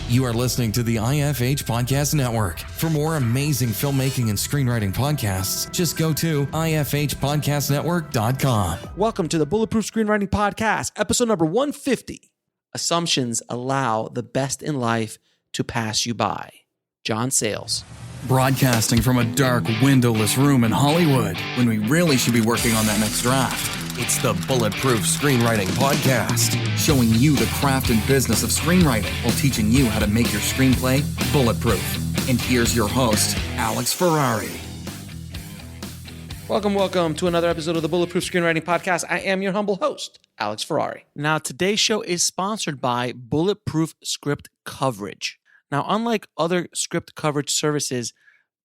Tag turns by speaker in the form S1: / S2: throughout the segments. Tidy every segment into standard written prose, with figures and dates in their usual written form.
S1: You are listening to the IFH Podcast Network. For more amazing filmmaking and screenwriting podcasts, just go to ifhpodcastnetwork.com.
S2: Welcome to the Bulletproof Screenwriting Podcast, episode number 150. Assumptions allow the best in life to pass you by. John Sayles.
S1: Broadcasting from a dark, windowless room in Hollywood when we really should be working on that next draft. It's the Bulletproof Screenwriting Podcast, showing you the craft and business of screenwriting while teaching you how to make your screenplay bulletproof. And here's your host, Alex Ferrari.
S2: Welcome to another episode of the Bulletproof Screenwriting Podcast. I am your humble host, Alex Ferrari. Now, today's show is sponsored by Bulletproof Script Coverage. Now, unlike other script coverage services,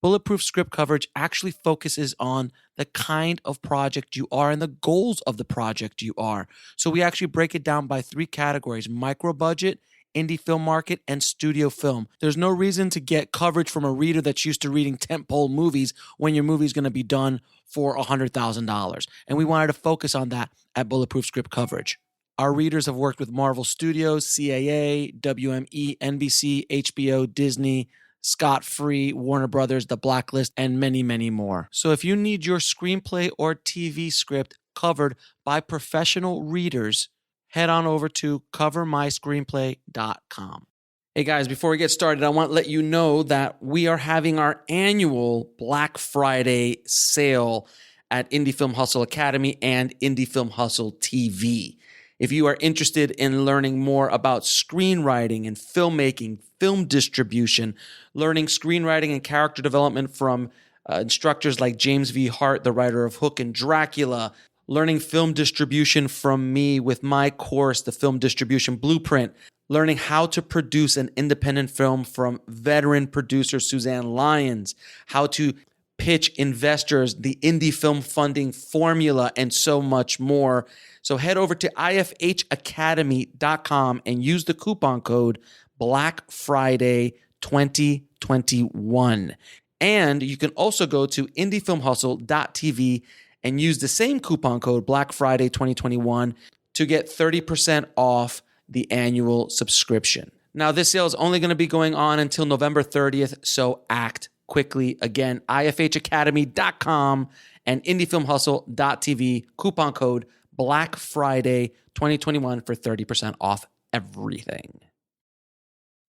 S2: Bulletproof Script Coverage actually focuses on the kind of project you are and the goals of the project you are. So we actually break it down by three categories: micro budget, indie film market, and studio film. There's no reason to get coverage from a reader that's used to reading tentpole movies when your movie's going to be done for $100,000. And we wanted to focus on that at Bulletproof Script Coverage. Our readers have worked with Marvel Studios, CAA, WME, NBC, HBO, Disney, Scott Free, Warner Brothers, The Blacklist, and many, many more. So if you need your screenplay or TV script covered by professional readers, head on over to covermyscreenplay.com. Hey guys, before we get started, I want to let you know that we are having our annual Black Friday sale at Indie Film Hustle Academy and Indie Film Hustle TV. If you are interested in learning more about screenwriting and filmmaking, film distribution, learning screenwriting and character development from instructors like James V. Hart, the writer of Hook and Dracula, learning film distribution from me with my course, The Film Distribution Blueprint, learning how to produce an independent film from veteran producer Suzanne Lyons, how to pitch investors the indie film funding formula, and so much more. So head over to ifhacademy.com and use the coupon code Black Friday 2021. And you can also go to indiefilmhustle.tv and use the same coupon code Black Friday 2021 to get 30% off the annual subscription. Now, this sale is only going to be going on until November 30th, so act quickly. Again, ifhacademy.com and indiefilmhustle.tv, coupon code Black Friday 2021 for 30% off everything.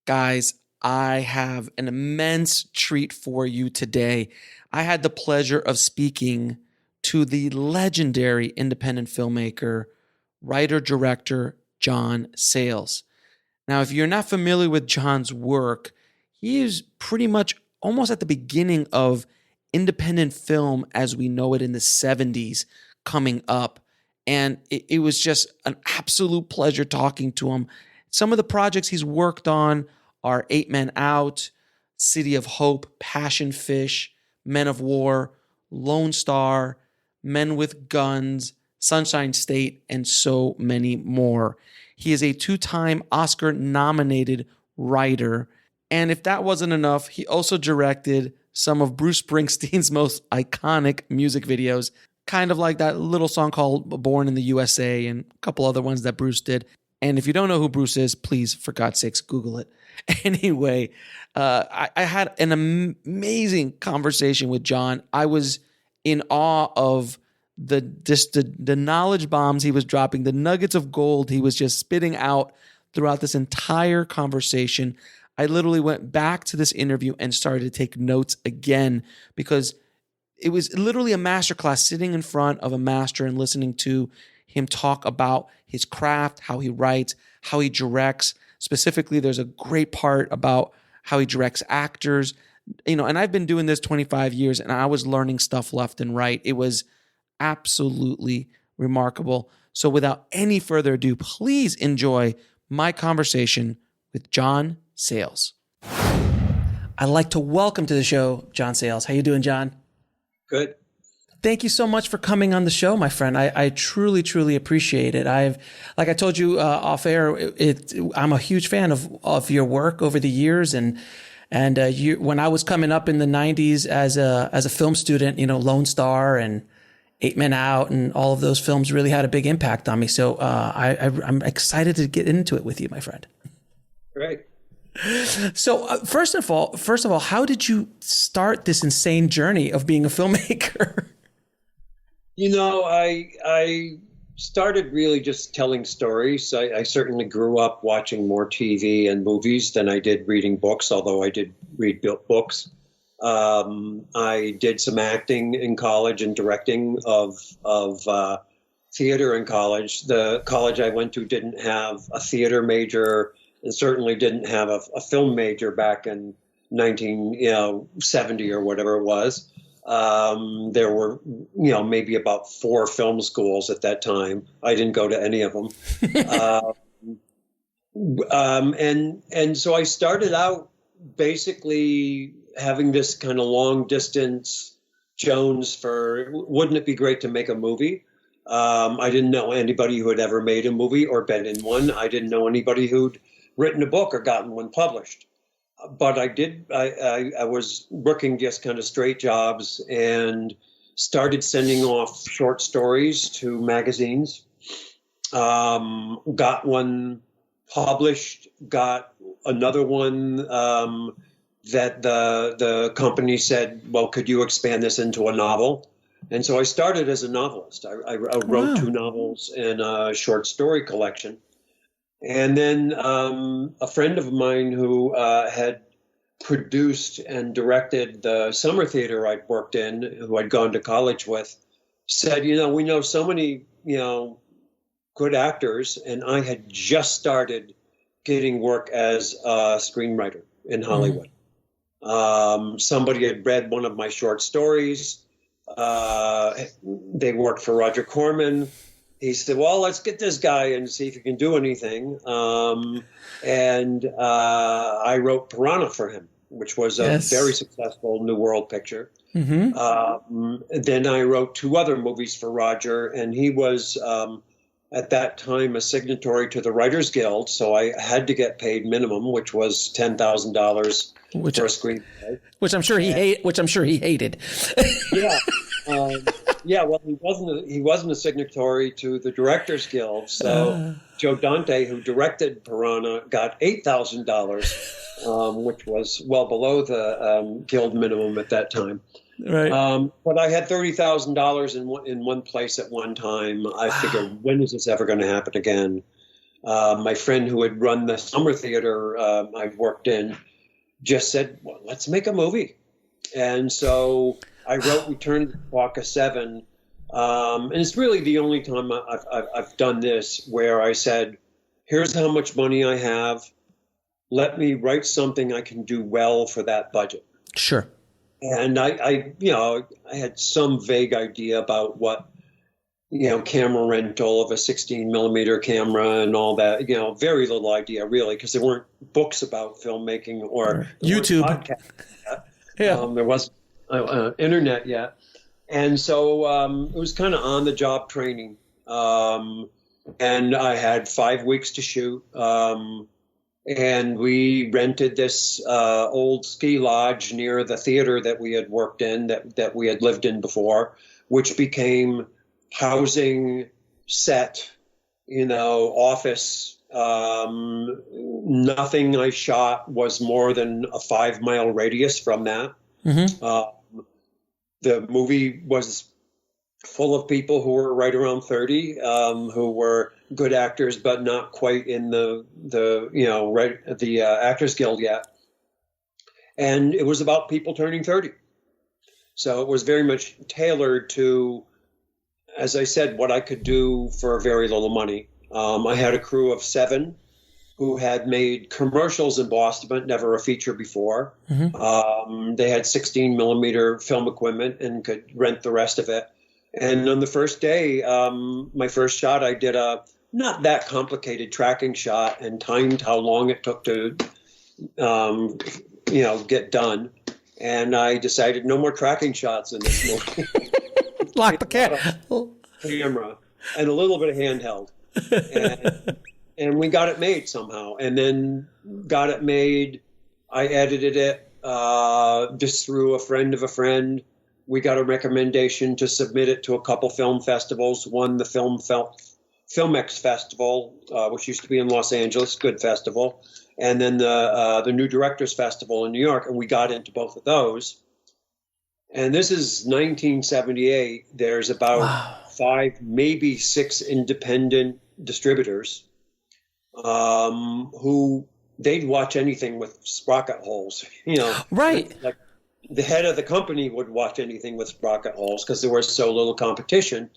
S2: Guys, I have an immense treat for you today. I had the pleasure of speaking to the legendary independent filmmaker, writer-director John Sayles. Now, if you're not familiar with John's work, he is pretty much almost at the beginning of independent film as we know it in the 70s coming up. And it was just an absolute pleasure talking to him. Some of the projects he's worked on are 8 Men Out, City of Hope, Passion Fish, Men of War, Lone Star, Men with Guns, Sunshine State, and so many more. He is a 2-time Oscar-nominated writer. And if that wasn't enough, he also directed some of Bruce Springsteen's most iconic music videos, kind of like that little song called Born in the USA and a couple other ones that Bruce did. And if you don't know who Bruce is, please, for God's sakes, Google it. Anyway, I had an amazing conversation with John. I was in awe of the knowledge bombs he was dropping, the nuggets of gold he was just spitting out throughout this entire conversation. I literally went back to this interview and started to take notes again because it was literally a masterclass, sitting in front of a master and listening to him talk about his craft, how he writes, how he directs. Specifically, there's a great part about how he directs actors. And I've been doing this 25 years and I was learning stuff left and right. It was absolutely remarkable. So without any further ado, please enjoy my conversation with John Sayles. I'd like to welcome to the show John Sayles. How you doing, John?
S3: Good.
S2: Thank you so much for coming on the show, my friend. I truly, truly appreciate it. Like I told you off air, I'm a huge fan of your work over the years, and when I was coming up in the '90s as a film student, Lone Star and 8 Men Out and all of those films really had a big impact on me. So I'm excited to get into it with you, my friend.
S3: Great.
S2: So first of all, how did you start this insane journey of being a filmmaker?
S3: I started really just telling stories. I certainly grew up watching more TV and movies than I did reading books, although I did read books. I did some acting in college and directing of theater in college. The college I went to didn't have a theater major and certainly didn't have a film major back in 1970 or whatever it was. There were, maybe about 4 film schools at that time. I didn't go to any of them. And so I started out basically having this kind of long distance Jones for, wouldn't it be great to make a movie? I didn't know anybody who had ever made a movie or been in one. I didn't know anybody who'd written a book or gotten one published. But I was working just kind of straight jobs and started sending off short stories to magazines. Got one published, got another one that the company said, well, could you expand this into a novel? And so I started as a novelist. I wrote 2 novels and a short story collection. And then a friend of mine who had produced and directed the summer theater I'd worked in, who I'd gone to college with, said, we know so many, good actors, and I had just started getting work as a screenwriter in Hollywood. Somebody had read one of my short stories. They worked for Roger Corman. He said, well, let's get this guy and see if he can do anything. And I wrote Piranha for him, which was a very successful New World picture. Mm-hmm. Then I wrote 2 other movies for Roger, and he was, at that time, a signatory to the Writers Guild, so I had to get paid minimum, which was $10,000 for a screenplay.
S2: Which I'm sure he hated.
S3: Yeah. Yeah, well, he wasn't a signatory to the Directors Guild, so Joe Dante, who directed Piranha, got $8,000, which was well below the guild minimum at that time.
S2: Right.
S3: But I had $30,000 in one place at one time. I figured, when is this ever going to happen again? My friend who had run the summer theater I worked in just said, well, let's make a movie. And so I wrote Return to Seacaucus Seven, and it's really the only time I've done this, where I said, here's how much money I have. Let me write something I can do well for that budget.
S2: Sure.
S3: And I had some vague idea about what, camera rental of a 16 millimeter camera and all that, very little idea really, because there weren't books about filmmaking or
S2: YouTube.
S3: Podcasts yet. There wasn't internet yet. And so it was kind of on the job training. And I had 5 weeks to shoot. And we rented this old ski lodge near the theater that we had worked in, that we had lived in before, which became housing, set, office. Nothing I shot was more than a 5-mile radius from that. Mm-hmm. The movie was full of people who were right around 30, who were good actors, but not quite in the Actors Guild yet. And it was about people turning 30. So it was very much tailored to, as I said, what I could do for very little money. I had a crew of 7 who had made commercials in Boston, but never a feature before. Mm-hmm. They had 16 millimeter film equipment and could rent the rest of it. And on the first day, my first shot, I did a not that complicated tracking shot and timed how long it took to, get done. And I decided no more tracking shots in this movie.
S2: Lock the
S3: camera and a little bit of handheld. And we got it made somehow. And then got it made. I edited it just through a friend of a friend. We got a recommendation to submit it to a couple film festivals. Won the film Filmex Festival, which used to be in Los Angeles, good festival, and then the New Directors Festival in New York, and we got into both of those. And this is 1978. There's about 5, maybe 6 independent distributors who they'd watch anything with sprocket holes.
S2: Right.
S3: Like the head of the company would watch anything with sprocket holes because there was so little competition.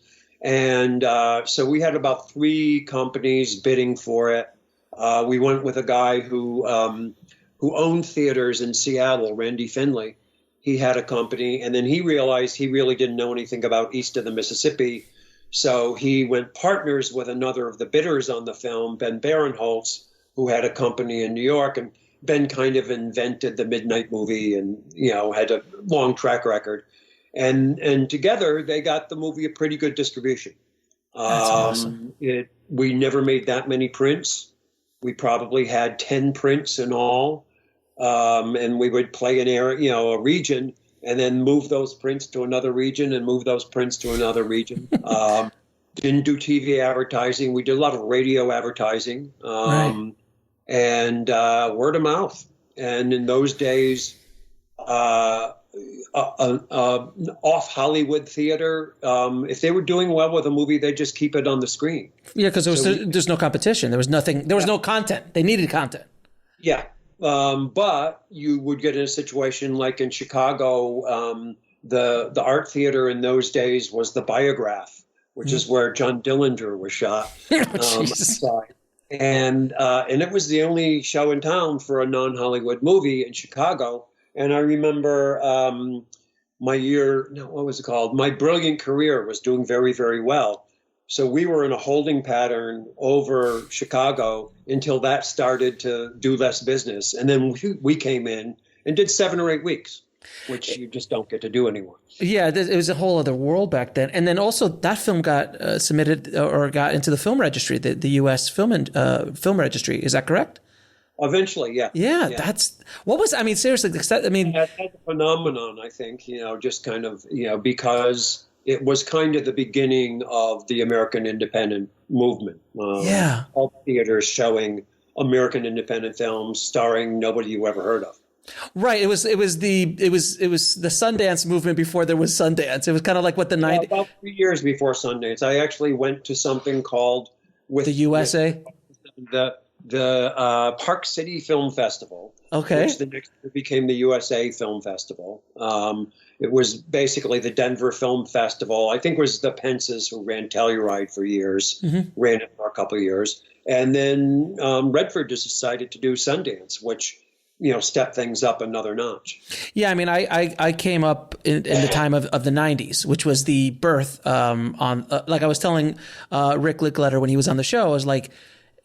S3: And so we had about 3 companies bidding for it. We went with a guy who owned theaters in Seattle, Randy Finley. He had a company, and then he realized he really didn't know anything about east of the Mississippi. So he went partners with another of the bidders on the film, Ben Barinholtz, who had a company in New York. And Ben kind of invented the midnight movie and, had a long track record. And together they got the movie a pretty good distribution.
S2: That's awesome.
S3: We never made that many prints. We probably had 10 prints in all. And we would play an area, a region, and then move those prints to another region and move those prints to another region. Didn't do TV advertising. We did a lot of radio advertising,
S2: Right.
S3: and word of mouth. And in those days, off Hollywood theater, if they were doing well with a movie, they'd just keep it on the screen.
S2: Yeah, because there's no competition. There was nothing. There was no content. They needed content.
S3: Yeah. But you would get in a situation like in Chicago, the art theater in those days was the Biograph, which is where John Dillinger was shot. And it was the only show in town for a non-Hollywood movie in Chicago. And I remember my Brilliant Career was doing very, very well. So we were in a holding pattern over Chicago until that started to do less business. And then we came in and did 7 or 8 weeks, which you just don't get to do anymore.
S2: Yeah, it was a whole other world back then. And then also that film got submitted or got into the film registry, the U.S. film registry. Is that correct?
S3: Eventually, yeah.
S2: Yeah, that's what was. I mean, seriously. That's
S3: a phenomenon. I think just kind of because it was kind of the beginning of the American independent movement. All theaters showing American independent films starring nobody you ever heard of.
S2: Right. It was the Sundance movement before there was Sundance. It was kind of like what the 90s.
S3: About 3 years before Sundance, I actually went to something called
S2: the USA.
S3: The Park City Film Festival, which the next year became the USA Film Festival. It was basically the Denver Film Festival. I think it was the Pences who ran Telluride for years, ran it for a couple of years. And then Redford just decided to do Sundance, which, stepped things up another notch.
S2: Yeah, I mean, I came up in the time of the 90s, which was the birth like I was telling Rick Lickletter when he was on the show, I was like,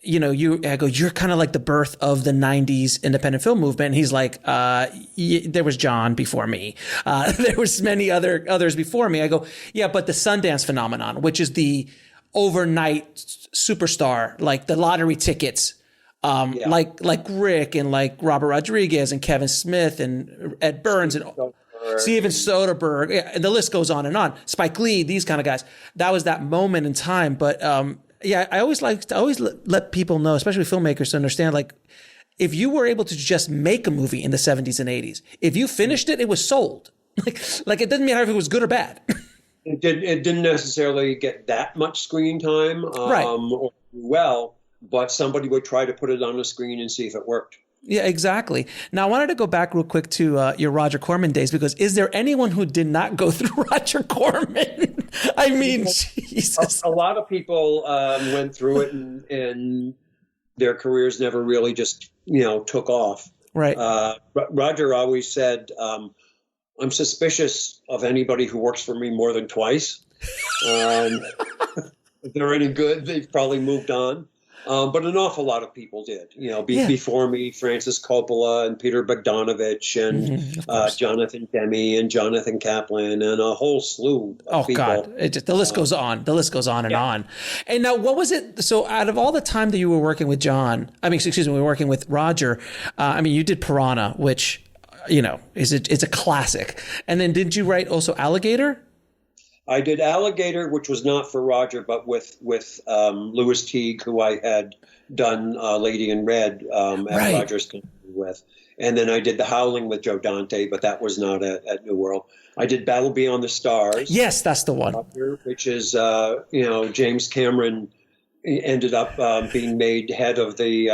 S2: you're kind of like the birth of the 90s independent film movement. And he's like, there was John before me. There was many others before me. I go, yeah, but the Sundance phenomenon, which is the overnight superstar, like the lottery tickets, like Rick and like Robert Rodriguez and Kevin Smith and Ed Burns and Steven Soderbergh. Yeah, and the list goes on and on. Spike Lee, these kind of guys. That was that moment in time. But, I always let people know, especially filmmakers, to understand, like, if you were able to just make a movie in the 70s and 80s, if you finished it, it was sold. Like it doesn't matter if it was good or bad.
S3: It didn't necessarily get that much screen time, or but somebody would try to put it on a screen and see if it worked.
S2: Yeah, exactly. Now, I wanted to go back real quick to your Roger Corman days, because is there anyone who did not go through Roger Corman? I mean, Jesus.
S3: A lot of people went through it and their careers never really just, took off.
S2: Right.
S3: Roger always said, I'm suspicious of anybody who works for me more than twice. If they're any good, they've probably moved on. But an awful lot of people did, before me, Francis Coppola and Peter Bogdanovich and Jonathan Demme and Jonathan Kaplan and a whole slew of people. Oh,
S2: God. The list goes on. The list goes on and on. And now, what was it? So out of all the time that you were working with we were working with Roger, you did Piranha, which, it's a classic. And then did you write also Alligator?
S3: I did Alligator, which was not for Roger, but with Louis Teague, who I had done Lady in Red at Roger's company with. And then I did The Howling with Joe Dante, but that was not at New World. I did Battle Beyond the Stars.
S2: Yes, that's the one.
S3: Which is, James Cameron ended up being made head of the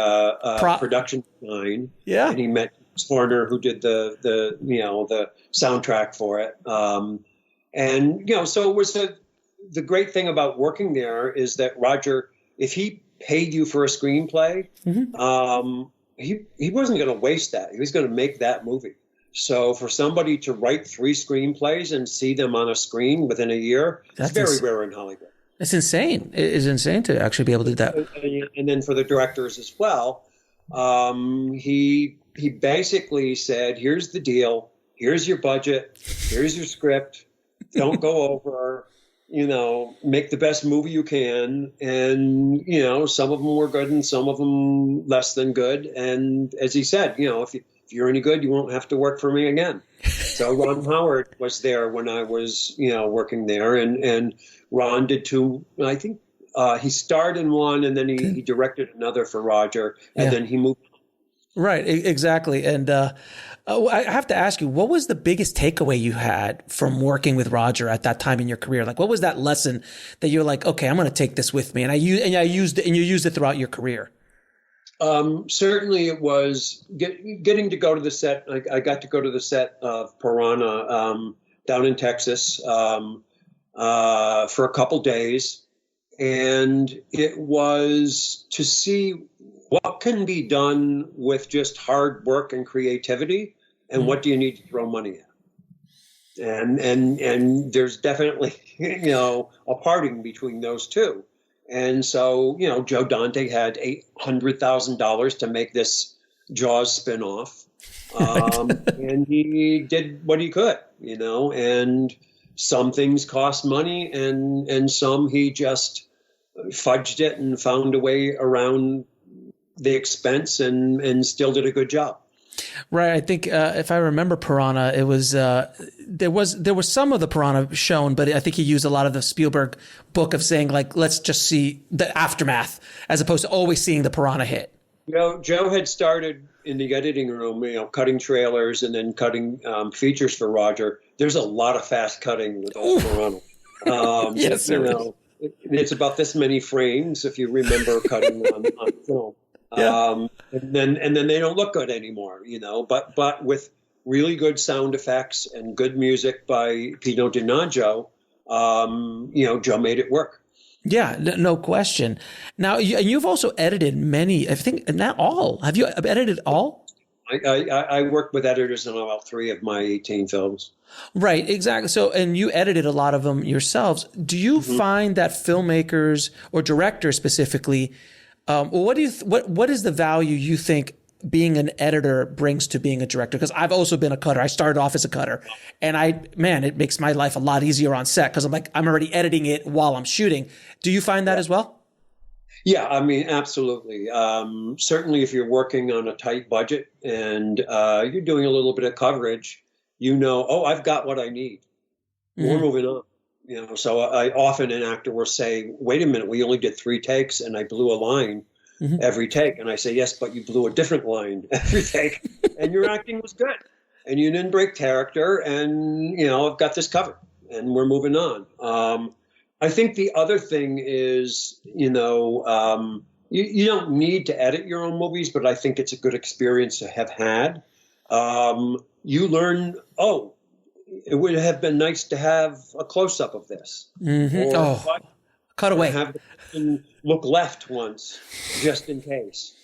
S3: production design.
S2: Yeah.
S3: And he met Horner, who did the soundtrack for it. So it was the great thing about working there is that Roger, if he paid you for a screenplay, he wasn't going to waste that. He was going to make that movie. So for somebody to write 3 screenplays and see them on a screen within a year, it's very rare in Hollywood.
S2: It's insane. It is insane to actually be able to do that.
S3: And then for the directors as well, he basically said, here's the deal. Here's your budget. Here's your script. Don't go over, make the best movie you can. And, some of them were good and some of them less than good. And as he said, if you're any good, you won't have to work for me again. So Ron Howard was there when I was, working there. And Ron did 2, I think he starred in one and then he directed another for Roger. And then he moved.
S2: Right, exactly. And I have to ask you, what was the biggest takeaway you had from working with Roger at that time in your career? Like, what was that lesson that you're like, okay, I'm going to take this with me, and you used it throughout your career?
S3: Certainly, it was getting to go to the set. I got to go to the set of Piranha down in Texas for a couple days, and it was to see what can be done with just hard work and creativity, and what do you need to throw money at? And there's definitely, a parting between those two. And so, Joe Dante had $800,000 to make this Jaws spinoff. And he did what he could, and some things cost money and some he just fudged it and found a way around the expense and still did a good job.
S2: Right. I think if I remember Piranha, it was there was some of the Piranha shown, but I think he used a lot of the Spielberg book of saying, like, let's just see the aftermath as opposed to always seeing the Piranha hit.
S3: Joe had started in the editing room, cutting trailers and then cutting features for Roger. There's a lot of fast cutting with Piranha.
S2: Yes, sir.
S3: It's about this many frames if you remember cutting on film.
S2: Yeah.
S3: And then they don't look good anymore, but with really good sound effects and good music by Pino Donaggio, Joe made it work.
S2: Yeah, no question. Now, you've also edited many, I think, not all. Have you edited all?
S3: I worked with editors on about 3 of my 18 films.
S2: Right, exactly. So, and you edited a lot of them yourselves. Do you find that filmmakers or directors specifically, what is the value you think being an editor brings to being a director? Because I've also been a cutter. I started off as a cutter, and it makes my life a lot easier on set because I'm already editing it while I'm shooting. Do you find that as well?
S3: Yeah, I mean, absolutely. Certainly if you're working on a tight budget and you're doing a little bit of coverage, I've got what I need. We're moving on. So I often an actor will say, wait a minute, we only did 3 takes and I blew a line every take. And I say, yes, but you blew a different line every take and your acting was good and you didn't break character and, I've got this covered and we're moving on. I think the other thing is, you don't need to edit your own movies, but I think it's a good experience to have had. You learn, it would have been nice to have a close-up of this. Or
S2: cut away.
S3: Have them look left once, just in case,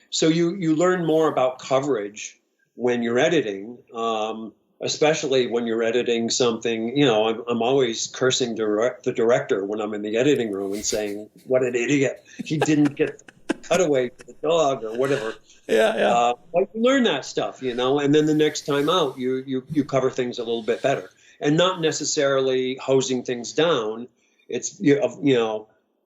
S3: So you learn more about coverage when you're editing, especially when you're editing something. I'm always cursing the director when I'm in the editing room and saying, what an idiot. He didn't get the cutaway for the dog or whatever.
S2: Yeah.
S3: But you learn that stuff, and then the next time out, you cover things a little bit better, and not necessarily hosing things down. It's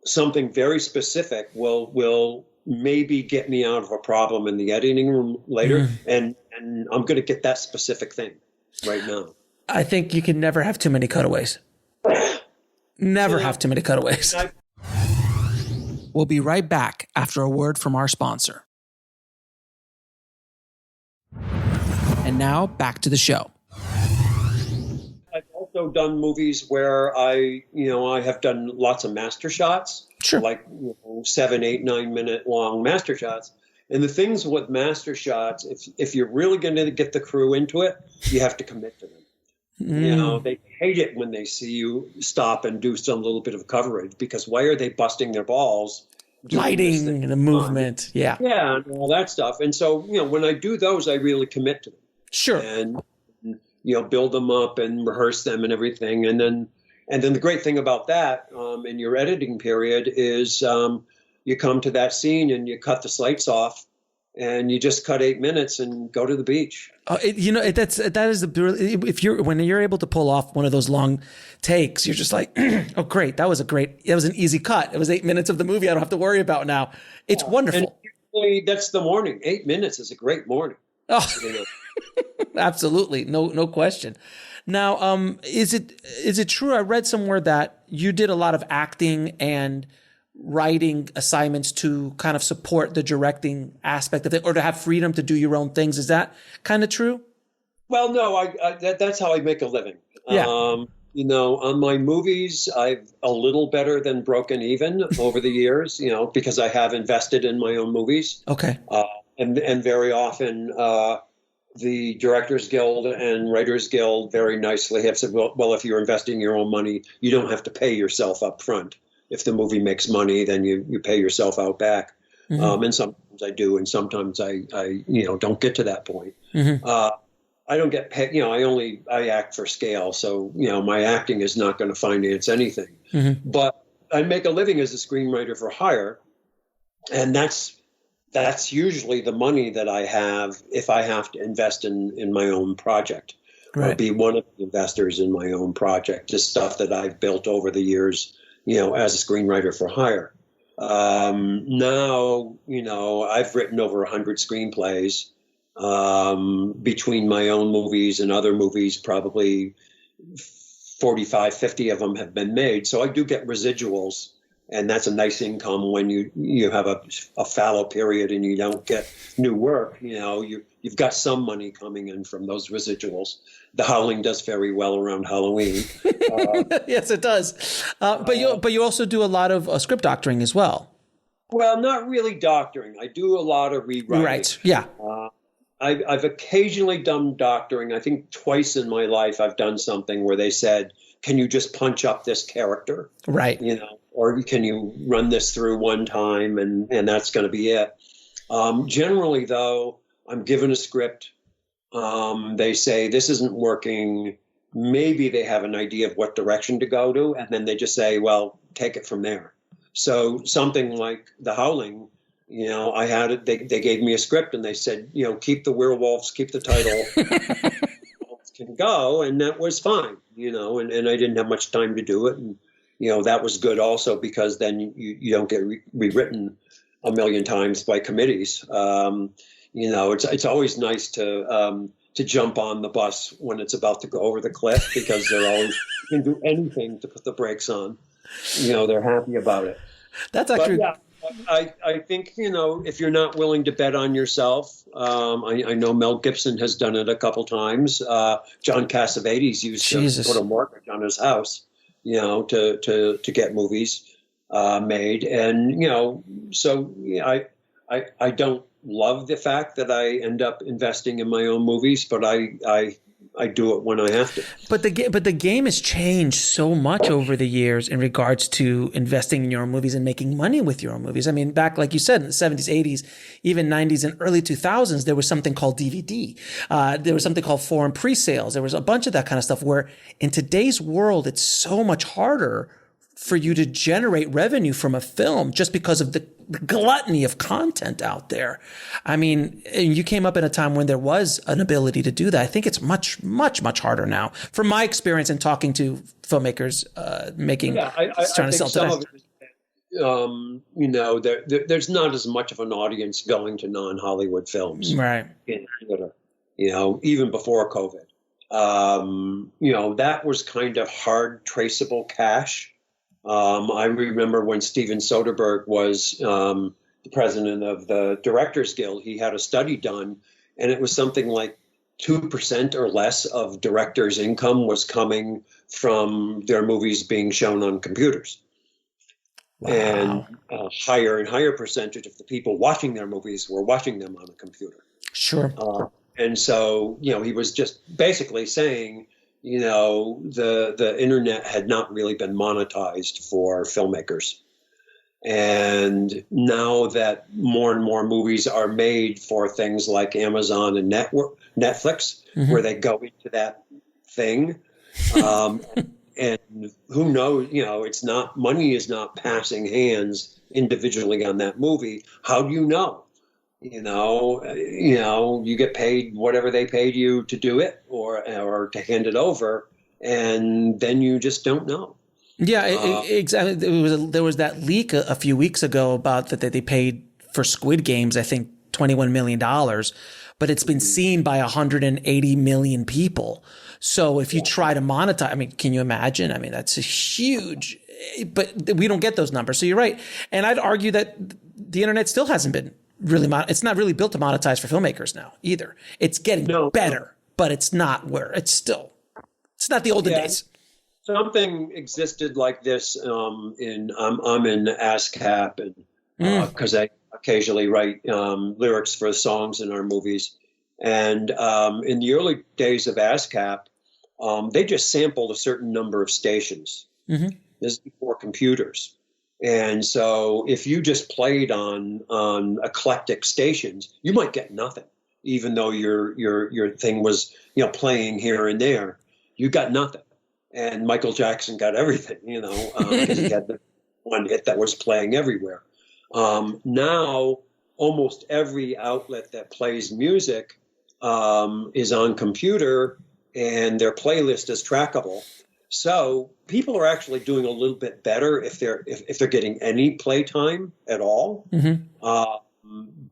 S3: something very specific will maybe get me out of a problem in the editing room later, and I'm going to get that specific thing right now.
S2: I think you can never have too many cutaways. Never have too many cutaways. We'll be right back after a word from our sponsor. And now back to the show.
S3: I've also done movies where I have done lots of master shots,
S2: Sure.
S3: like 7, 8, 9 minute long master shots. And the things with master shots, if you're really going to get the crew into it, you have to commit to them. They hate it when they see you stop and do some little bit of coverage, because why are they busting their balls?
S2: Lighting and the movement. Yeah.
S3: Yeah, and all that stuff. And so, when I do those, I really commit to them.
S2: Sure.
S3: And, build them up and rehearse them and everything. And then the great thing about that in your editing period is you come to that scene and you cut the slates off and you just cut 8 minutes and go to the beach.
S2: That is when you're able to pull off one of those long takes, you're just like, oh, great. That was an easy cut. It was 8 minutes of the movie I don't have to worry about now. It's wonderful.
S3: And usually that's the morning. 8 minutes is a great morning.
S2: Oh, absolutely. No question. Now, is it true? I read somewhere that you did a lot of acting and writing assignments to kind of support the directing aspect of it, or to have freedom to do your own things. Is that kind of true?
S3: Well, no, that's how I make a living.
S2: Yeah.
S3: On my movies, I've a little better than broken even over the years, because I have invested in my own movies.
S2: Okay.
S3: And very often, the Directors Guild and Writers Guild very nicely have said, well, if you're investing your own money, you don't have to pay yourself up front. If the movie makes money, then you pay yourself out back. Mm-hmm. And sometimes I do, and sometimes I don't get to that point.
S2: Mm-hmm.
S3: I don't get paid. I act for scale, so my acting is not going to finance anything.
S2: Mm-hmm.
S3: But I make a living as a screenwriter for hire, and that's usually the money that I have if I have to invest in my own project,
S2: right,
S3: or be one of the investors in my own project. Just stuff that I've built over the years, as a screenwriter for hire. Now, I've written over 100 screenplays between my own movies and other movies. Probably 45, 50 of them have been made. So I do get residuals. And that's a nice income when you have a fallow period and you don't get new work. You've got some money coming in from those residuals. The Howling does very well around Halloween.
S2: Yes, it does. But you also do a lot of script doctoring as well.
S3: Well, not really doctoring. I do a lot of rewriting.
S2: Right. Yeah.
S3: I've occasionally done doctoring. I think twice in my life I've done something where they said, "Can you just punch up this character?"
S2: Right.
S3: Or can you run this through one time and that's going to be it? Generally, though, I'm given a script. They say, this isn't working. Maybe they have an idea of what direction to go to. And then they just say, well, take it from there. So something like The Howling, I had it. They gave me a script and they said, keep the werewolves, keep the title. Can go. And that was fine, and I didn't have much time to do it. And, that was good also, because then you don't get rewritten a million times by committees. It's always nice to jump on the bus when it's about to go over the cliff, because they're always can do anything to put the brakes on. They're happy about it.
S2: That's actually.
S3: But, yeah, I think, if you're not willing to bet on yourself, I know Mel Gibson has done it a couple times. John Cassavetes used to put a mortgage on his house, to get movies made. And, so I don't love the fact that I end up investing in my own movies, but I do it when I have to.
S2: But the game has changed so much over the years in regards to investing in your own movies and making money with your own movies. I mean, back, like you said, in the 70s, 80s, even 90s and early 2000s, there was something called DVD. There was something called foreign pre-sales. There was a bunch of that kind of stuff, where in today's world, it's so much harder for you to generate revenue from a film just because of the gluttony of content out there. I mean, you came up in a time when there was an ability to do that. I think it's much, much, much harder now. From my experience in talking to filmmakers, trying to sell today.
S3: There's not as much of an audience going to non-Hollywood films.
S2: Right.
S3: In theater, even before COVID. that was kind of hard traceable cash. I remember when Steven Soderbergh was the president of the Directors Guild, he had a study done, and it was something like 2% or less of directors' income was coming from their movies being shown on computers. Wow. And a higher and higher percentage of the people watching their movies were watching them on a computer.
S2: Sure.
S3: And so, he was just basically saying, the internet had not really been monetized for filmmakers. And now that more and more movies are made for things like Amazon and Netflix, mm-hmm. where they go into that thing, and who knows, money is not passing hands individually on that movie. How do you know? You get paid whatever they paid you to do it or to hand it over, and then you just don't know.
S2: Yeah, exactly. There was that leak a few weeks ago about that they paid for Squid Games, I think $21 million, but it's been seen by 180 million people. So if you try to monetize, can you imagine? That's a huge, but we don't get those numbers. So you're right. And I'd argue that the internet still hasn't been really, it's not really built to monetize for filmmakers now either. It's getting better, but it's not it's not the olden days.
S3: Something existed like this I'm in ASCAP, and because I occasionally write lyrics for songs in our movies. And in the early days of ASCAP, they just sampled a certain number of stations. Mm-hmm. This is before computers. And so if you just played on eclectic stations, you might get nothing, even though your thing was playing here and there. You got nothing. And Michael Jackson got everything, because he had the one hit that was playing everywhere. Now, almost every outlet that plays music is on computer, and their playlist is trackable. So people are actually doing a little bit better if they're getting any playtime at all. Mm-hmm.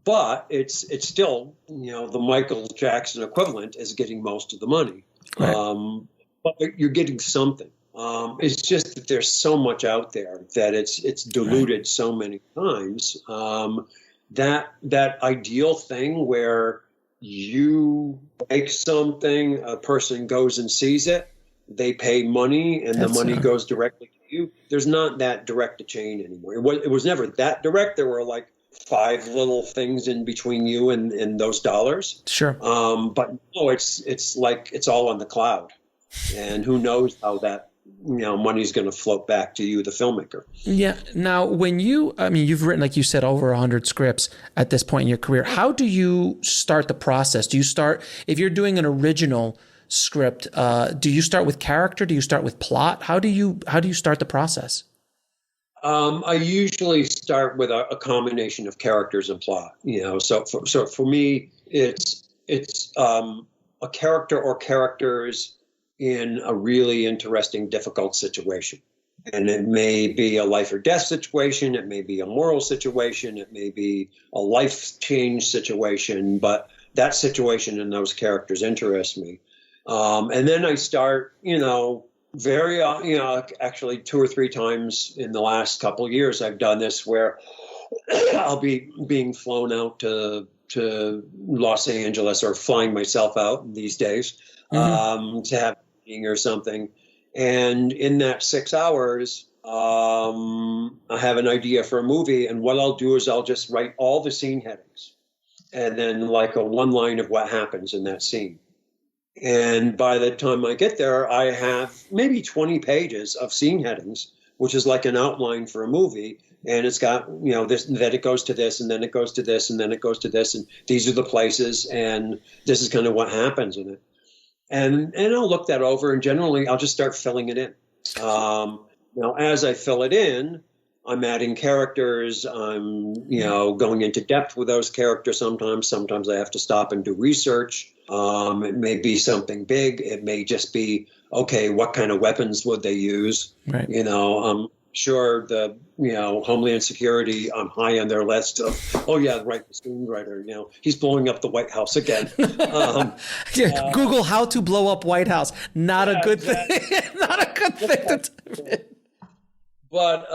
S3: But it's still, the Michael Jackson equivalent is getting most of the money. Right. But you're getting something. It's just that there's so much out there that it's diluted so many times. That ideal thing where you make something, a person goes and sees it, they pay money, and the money goes directly to you. There's not that direct a chain anymore. It was never that direct. There were like 5 little things in between you and those dollars.
S2: Sure.
S3: But no, it's like it's all on the cloud. And who knows how that money's going to float back to you, the filmmaker.
S2: Yeah. Now, when you've written, like you said, over 100 scripts at this point in your career. How do you start the process? Do you start, if you're doing an original script, do you start with character? Do you start with plot? How do you start the process?
S3: I usually start with a combination of characters and plot. So for me, it's a character or characters in a really interesting, difficult situation. And it may be a life or death situation. It may be a moral situation. It may be a life change situation. But that situation and those characters interest me. And then I start, actually 2 or 3 times in the last couple of years, I've done this where I'll be being flown out to Los Angeles, or flying myself out these days, mm-hmm. To have a meeting or something. And in that 6 hours, I have an idea for a movie. And what I'll do is I'll just write all the scene headings and then like a one line of what happens in that scene. And by the time I get there, I have maybe 20 pages of scene headings, which is like an outline for a movie. And it's got, this, that it goes to this, and then it goes to this, and then it goes to this, and these are the places, and this is kind of what happens in it. And I'll look that over, and generally I'll just start filling it in. As I fill it in, I'm adding characters. I'm, going into depth with those characters sometimes. Sometimes I have to stop and do research. It may be something big. It may just be, okay, what kind of weapons would they use? Right. sure the Homeland Security high on their list of the screenwriter. He's blowing up the White House again.
S2: Google how to blow up White House. Not a good thing. Not a good thing.
S3: But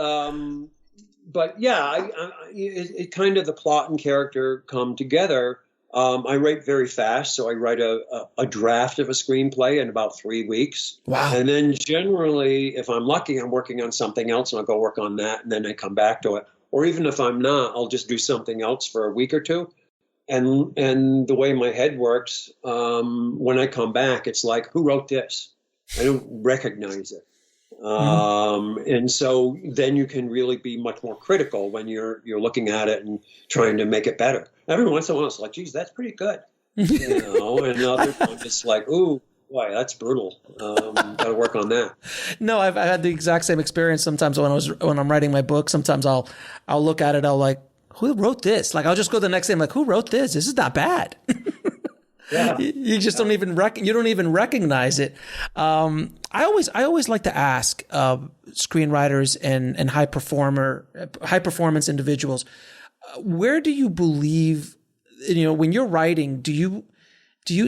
S3: yeah, it kind of the plot and character come together. I write very fast, so I write a draft of a screenplay in about 3 weeks.
S2: Wow.
S3: And then generally, if I'm lucky, I'm working on something else and I'll go work on that and then I come back to it. Or even if I'm not, I'll just do something else for a week or two. And the way my head works, when I come back, it's like, who wrote this? I don't recognize it. And so then you can really be much more critical when you're looking at it and trying to make it better. Every once in a while, it's like, geez, that's pretty good. And other times it's like, ooh, boy, that's brutal. Got to work on that.
S2: No, I've had the exact same experience. Sometimes when I'm writing my book, sometimes I'll look at it, I'll like, who wrote this? Like, I'll just go the next day, I'm like, who wrote this? This is not bad.
S3: Yeah.
S2: You just don't even recognize it. I always like to ask screenwriters and high performance individuals, where do you believe, when you're writing, do you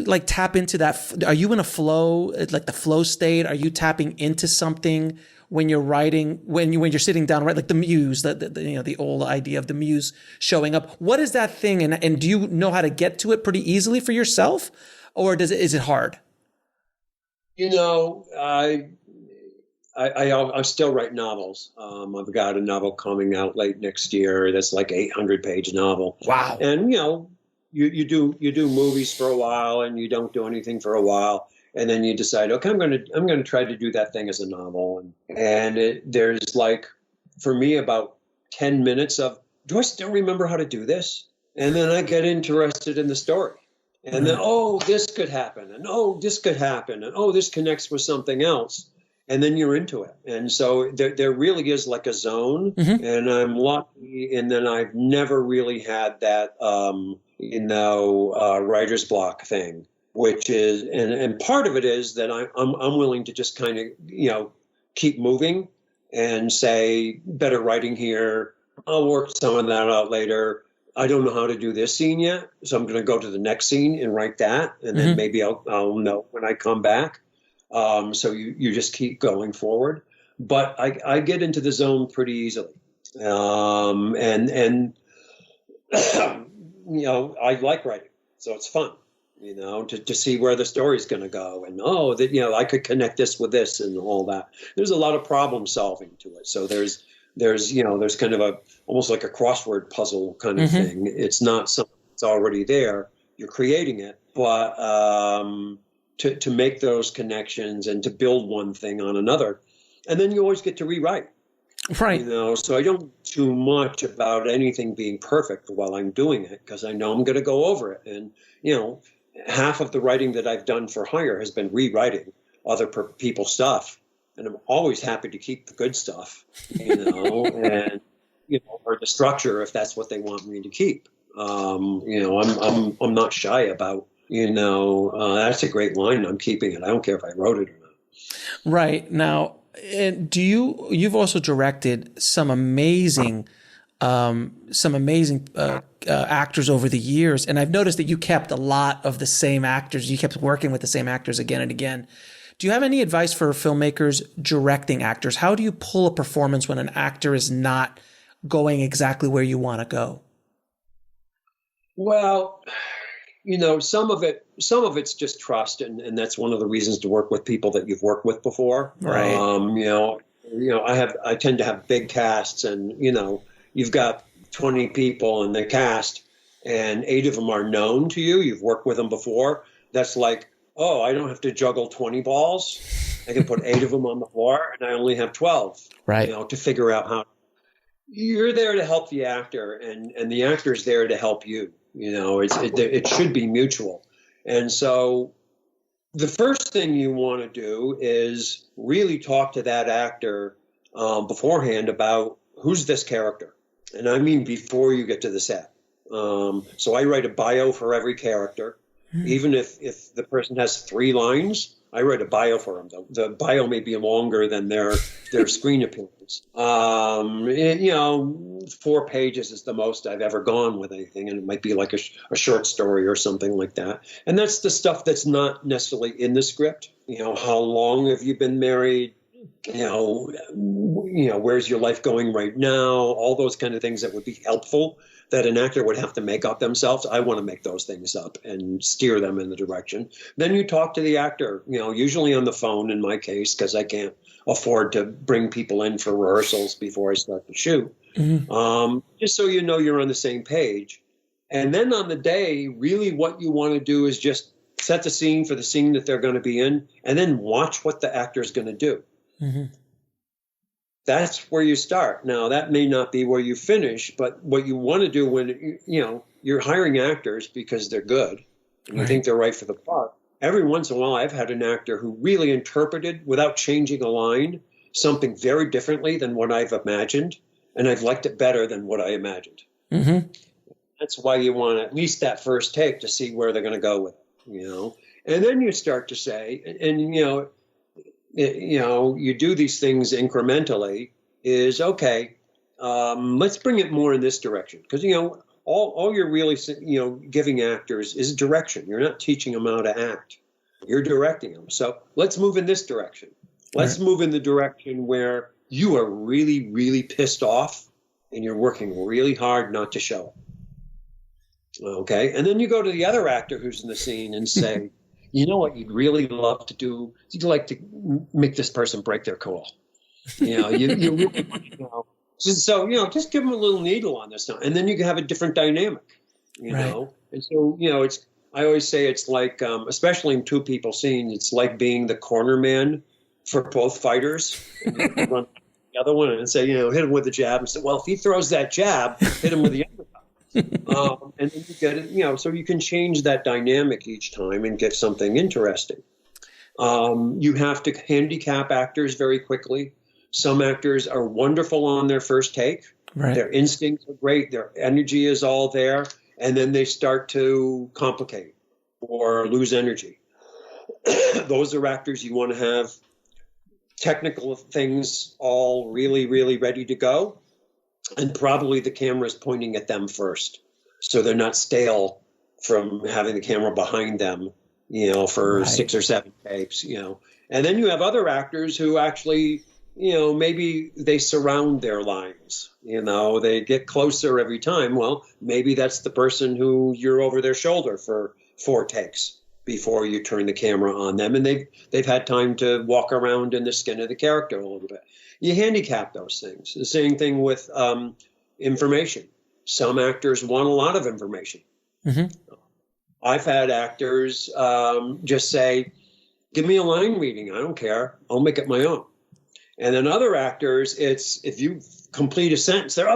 S2: like tap into that? Are you in a flow, like the flow state? Are you tapping into something when you're writing, when you're sitting down, right? Like the muse, the old idea of the muse showing up. What is that thing? And do you know how to get to it pretty easily for yourself, or is it hard?
S3: I still write novels. I've got a novel coming out late next year. That's like 800-page novel.
S2: Wow.
S3: And you do movies for a while and you don't do anything for a while. And then you decide, okay, I'm going to try to do that thing as a novel. And there's like, for me, about 10 minutes of, do I still remember how to do this? And then I get interested in the story. And then, this could happen. And this could happen. And this connects with something else. And then you're into it. And so there really is like a zone. Mm-hmm. And I'm lucky in that I've never really had that, writer's block thing. Which is, and part of it is that I'm willing to just kind of, keep moving and say, better writing here. I'll work some of that out later. I don't know how to do this scene yet, so I'm going to go to the next scene and write that, and then maybe I'll know when I come back. So you just keep going forward. But I get into the zone pretty easily, and I like writing, so it's fun. To see where the story's going to go, and I could connect this with this and all that. There's a lot of problem solving to it. So there's kind of almost like a crossword puzzle kind of thing. It's not something that's already there. You're creating it, but to make those connections and to build one thing on another, and then you always get to rewrite.
S2: Right.
S3: So I don't too much about anything being perfect while I'm doing it, because I know I'm going to go over it. And, half of the writing that I've done for hire has been rewriting other people's stuff. And I'm always happy to keep the good stuff, and, or the structure, if that's what they want me to keep. I'm not shy about, that's a great line. I'm keeping it. I don't care if I wrote it or not.
S2: Right. Now, and you've also directed some amazing actors over the years. And I've noticed that you kept a lot of the same actors. You kept working with the same actors again and again. Do you have any advice for filmmakers directing actors? How do you pull a performance when an actor is not going exactly where you want to go?
S3: Well, some of it's just trust. And that's one of the reasons to work with people that you've worked with before.
S2: Right.
S3: I tend to have big casts, and, you've got 20 people in the cast and 8 of them are known to you. You've worked with them before. That's like, I don't have to juggle 20 balls. I can put 8 of them on the floor and I only have 12,
S2: right.
S3: To figure out how. You're there to help the actor, and the actor's there to help you. It should be mutual. And so the first thing you want to do is really talk to that actor beforehand about who's this character. And I mean before you get to the set. So I write a bio for every character. Even if the person has 3 lines, I write a bio for them, though. The bio may be longer than their screen appearance. 4 pages is the most I've ever gone with anything, and it might be like a short story or something like that. And that's the stuff that's not necessarily in the script. How long have you been married? Where's your life going right now? All those kind of things that would be helpful that an actor would have to make up themselves. I want to make those things up and steer them in the direction. Then you talk to the actor, usually on the phone in my case, because I can't afford to bring people in for rehearsals before I start the shoot. Mm-hmm. Just so you know you're on the same page. And then on the day, really what you want to do is just set the scene for the scene that they're going to be in, and then watch what the actor is going to do. Mm-hmm. That's where you start. Now, that may not be where you finish, but what you want to do when, you're hiring actors because they're good and you think they're right for the part. Every once in a while, I've had an actor who really interpreted, without changing a line, something very differently than what I've imagined, and I've liked it better than what I imagined. Mm-hmm. That's why you want at least that first take to see where they're going to go with it, And then you start to say, you do these things incrementally, is okay, let's bring it more in this direction. Because, all you're really, giving actors is direction. You're not teaching them how to act. You're directing them. So let's move in this direction. Let's move in the direction where you are really, really pissed off and you're working really hard not to show it. Okay? And then you go to the other actor who's in the scene and say, you know what you'd really love to do? You'd like to make this person break their cool. You really, so, just give them a little needle on this now. And then you can have a different dynamic, know. And so, I always say it's like, especially in two people scenes, it's like being the corner man for both fighters. And you run the other one and say, hit him with a jab. And say, well, if he throws that jab, hit him with the other. And then you get it, so you can change that dynamic each time and get something interesting. You have to handicap actors very quickly. Some actors are wonderful on their first take. Right. Their instincts are great. Their energy is all there. And then they start to complicate or lose energy. Those are actors you want to have technical things all really, really ready to go. And probably the camera is pointing at them first. So they're not stale from having the camera behind them, for 6 or 7 takes, And then you have other actors who actually, maybe they surround their lines, they get closer every time. Well, maybe that's the person who you're over their shoulder for 4 takes before you turn the camera on them. And they've had time to walk around in the skin of the character a little bit. You handicap those things. The same thing with information. Some actors want a lot of information. Mm-hmm. I've had actors just say, give me a line reading. I don't care. I'll make it my own. And then other actors, it's if you complete a sentence, they're,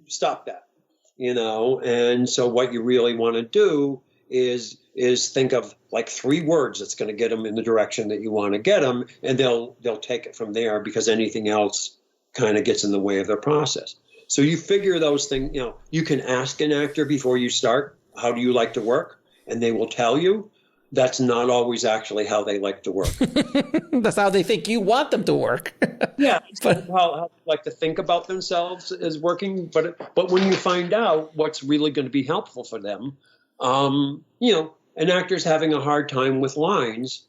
S3: stop that. And so what you really want to do is think of like 3 words that's going to get them in the direction that you want to get them, and they'll take it from there, because anything else kind of gets in the way of their process. So you figure those things, you can ask an actor before you start, how do you like to work? And they will tell you. That's not always actually how they like to work.
S2: That's how they think you want them to work.
S3: Yeah, but how they like to think about themselves as working. But when you find out what's really going to be helpful for them, an actor's having a hard time with lines.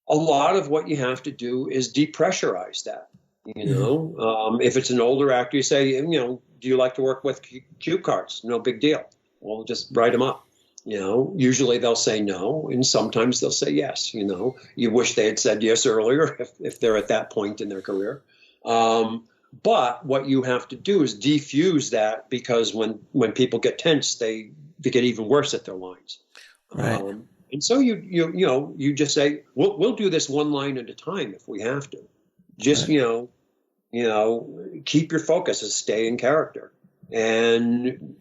S3: A lot of what you have to do is depressurize that. If it's an older actor, you say, do you like to work with cue cards? No big deal. Well, just write them up. Usually they'll say no, and sometimes they'll say yes. You wish they had said yes earlier if they're at that point in their career. But what you have to do is defuse that, because when people get tense, they get even worse at their lines. Right. And so you just say, we'll do this one line at a time if we have to. Just keep your focus and stay in character. And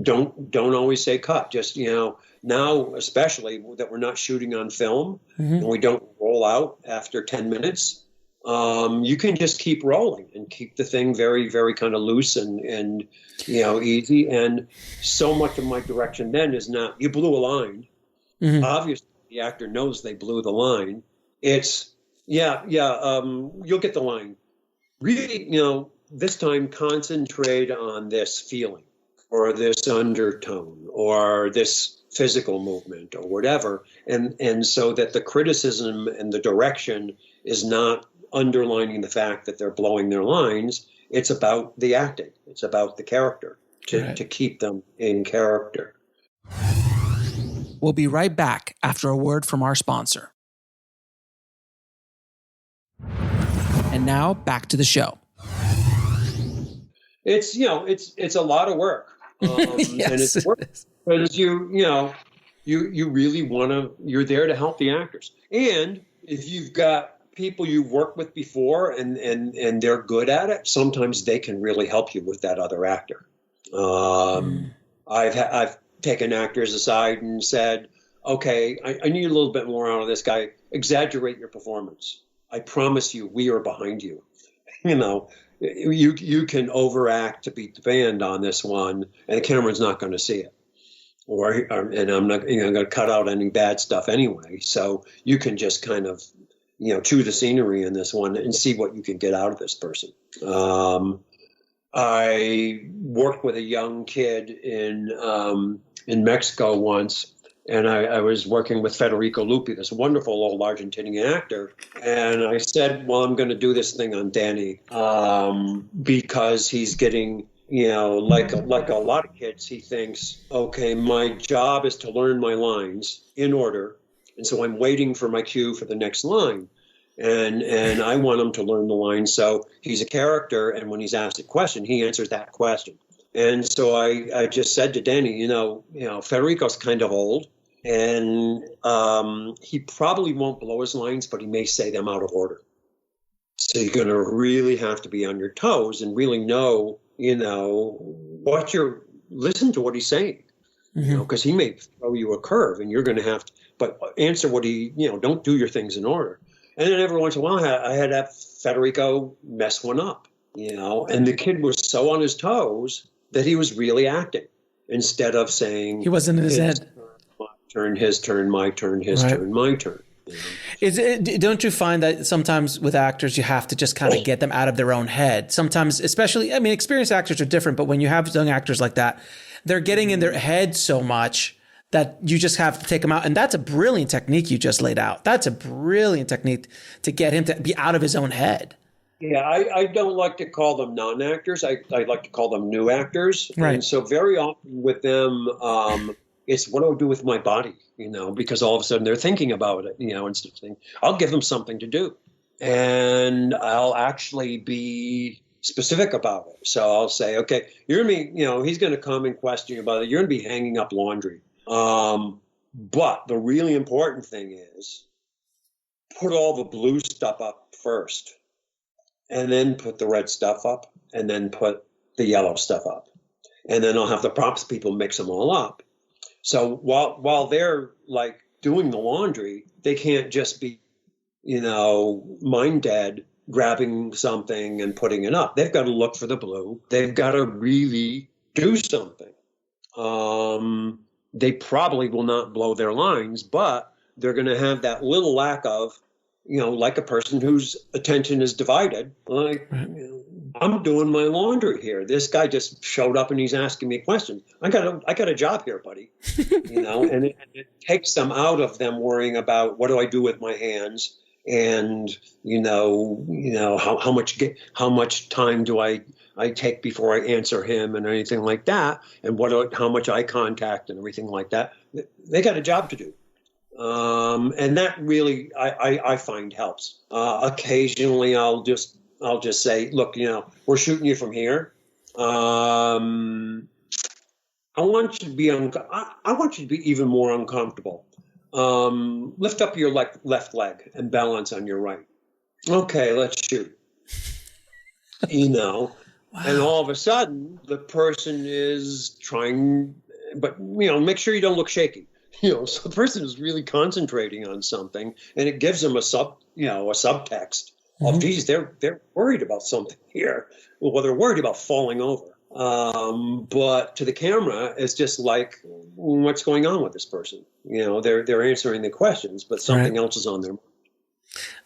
S3: don't always say cut. Just, now, especially that we're not shooting on film, mm-hmm. and we don't roll out after 10 minutes, you can just keep rolling and keep the thing very, very kind of loose and easy. And so much of my direction then is not, you blew a line. Mm-hmm. Obviously, the actor knows they blew the line. It's, you'll get the line. Really, this time concentrate on this feeling or this undertone or this physical movement or whatever. And so that the criticism and the direction is not underlining the fact that they're blowing their lines. It's about the acting. It's about the character to keep them in character.
S2: We'll be right back after a word from our sponsor. And now back to the show.
S3: It's it's a lot of work,
S2: yes,
S3: and it's work because you really want to. You're there to help the actors, and if you've got people you've worked with before and they're good at it, sometimes they can really help you with that other actor. I've taken actors aside and said, okay, I need a little bit more out of this guy. Exaggerate your performance. I promise you, we are behind you. You can overact to beat the band on this one, and the camera's not going to see it. And I'm not going to cut out any bad stuff anyway. So you can just kind of, chew the scenery in this one and see what you can get out of this person. I worked with a young kid in Mexico once, and I was working with Federico Lupi, this wonderful old Argentinian actor. And I said, well, I'm going to do this thing on Danny because he's getting, like a lot of kids, he thinks, okay, my job is to learn my lines in order. And so I'm waiting for my cue for the next line. And I want him to learn the line. So he's a character. And when he's asked a question, he answers that question. And so I just said to Danny, Federico's kind of old, and he probably won't blow his lines, but he may say them out of order. So you're going to really have to be on your toes and really know, listen to what he's saying, because he may throw you a curve, and you're going to have to, but answer what he, don't do your things in order. And then every once in a while, I had to have Federico mess one up, and the kid was so on his toes that he was really acting instead of saying,
S2: he wasn't in his head.
S3: My turn, his turn, my turn, his turn, my turn.
S2: Don't you find that sometimes with actors, you have to just kind of get them out of their own head? Sometimes, especially, experienced actors are different, but when you have young actors like that, they're getting in their head so much that you just have to take them out. And that's a brilliant technique you just laid out. That's a brilliant technique to get him to be out of his own head.
S3: Yeah, I don't like to call them non-actors. I like to call them new actors.
S2: Right.
S3: And so very often with them, it's what do I do with my body, because all of a sudden they're thinking about it, instead of saying, I'll give them something to do. And I'll actually be specific about it. So I'll say, okay, you're going to be, he's going to come and question you about it. You're going to be hanging up laundry. But the really important thing is put all the blue stuff up first. And then put the red stuff up, and then put the yellow stuff up. And then I'll have the props people mix them all up. So while they're like doing the laundry, they can't just be, mind dead, grabbing something and putting it up. They've got to look for the blue. They've got to really do something. They probably will not blow their lines, but they're going to have that little lack of, like a person whose attention is divided. Like, I'm doing my laundry here. This guy just showed up and he's asking me questions. I got a job here, buddy. And it takes them out of them worrying about what do I do with my hands, and how much time do I take before I answer him and anything like that, and how much eye contact and everything like that. They got a job to do. And that really, I find helps. Occasionally I'll just say, look, we're shooting you from here. I want you to be, I want you to be even more uncomfortable. Lift up your left leg and balance on your right. Okay, let's shoot. Wow. And all of a sudden the person is trying, but make sure you don't look shaky. So the person is really concentrating on something, and it gives them a subtext of, geez, they're worried about something here. Well, they're worried about falling over. But to the camera, it's just like, what's going on with this person? You know, they're answering the questions, but something else is on their mind.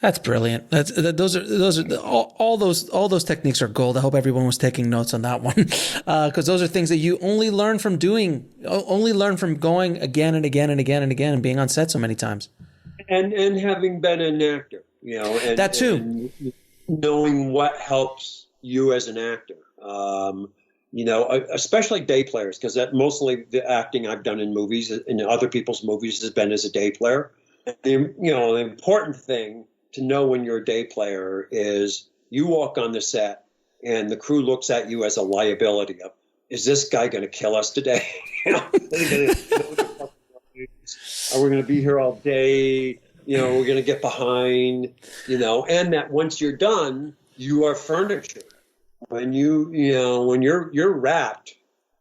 S2: That's brilliant. Those are all those techniques are gold. I hope everyone was taking notes on that one, because those are things that you only learn from doing, only learn from going again and again and again and again and being on set so many times.
S3: And having been an actor, you know, and
S2: that too,
S3: and knowing what helps you as an actor. You know, especially day players, because that mostly the acting I've done in movies, in other people's movies, has been as a day player. You know, the important thing to know when you're a day player is you walk on the set and the crew looks at you as a liability of, is this guy going to kill us today? You know, are we going to be here all day? You know, we're going to get behind, you know, and that once you're done, you are furniture. When when you're wrapped,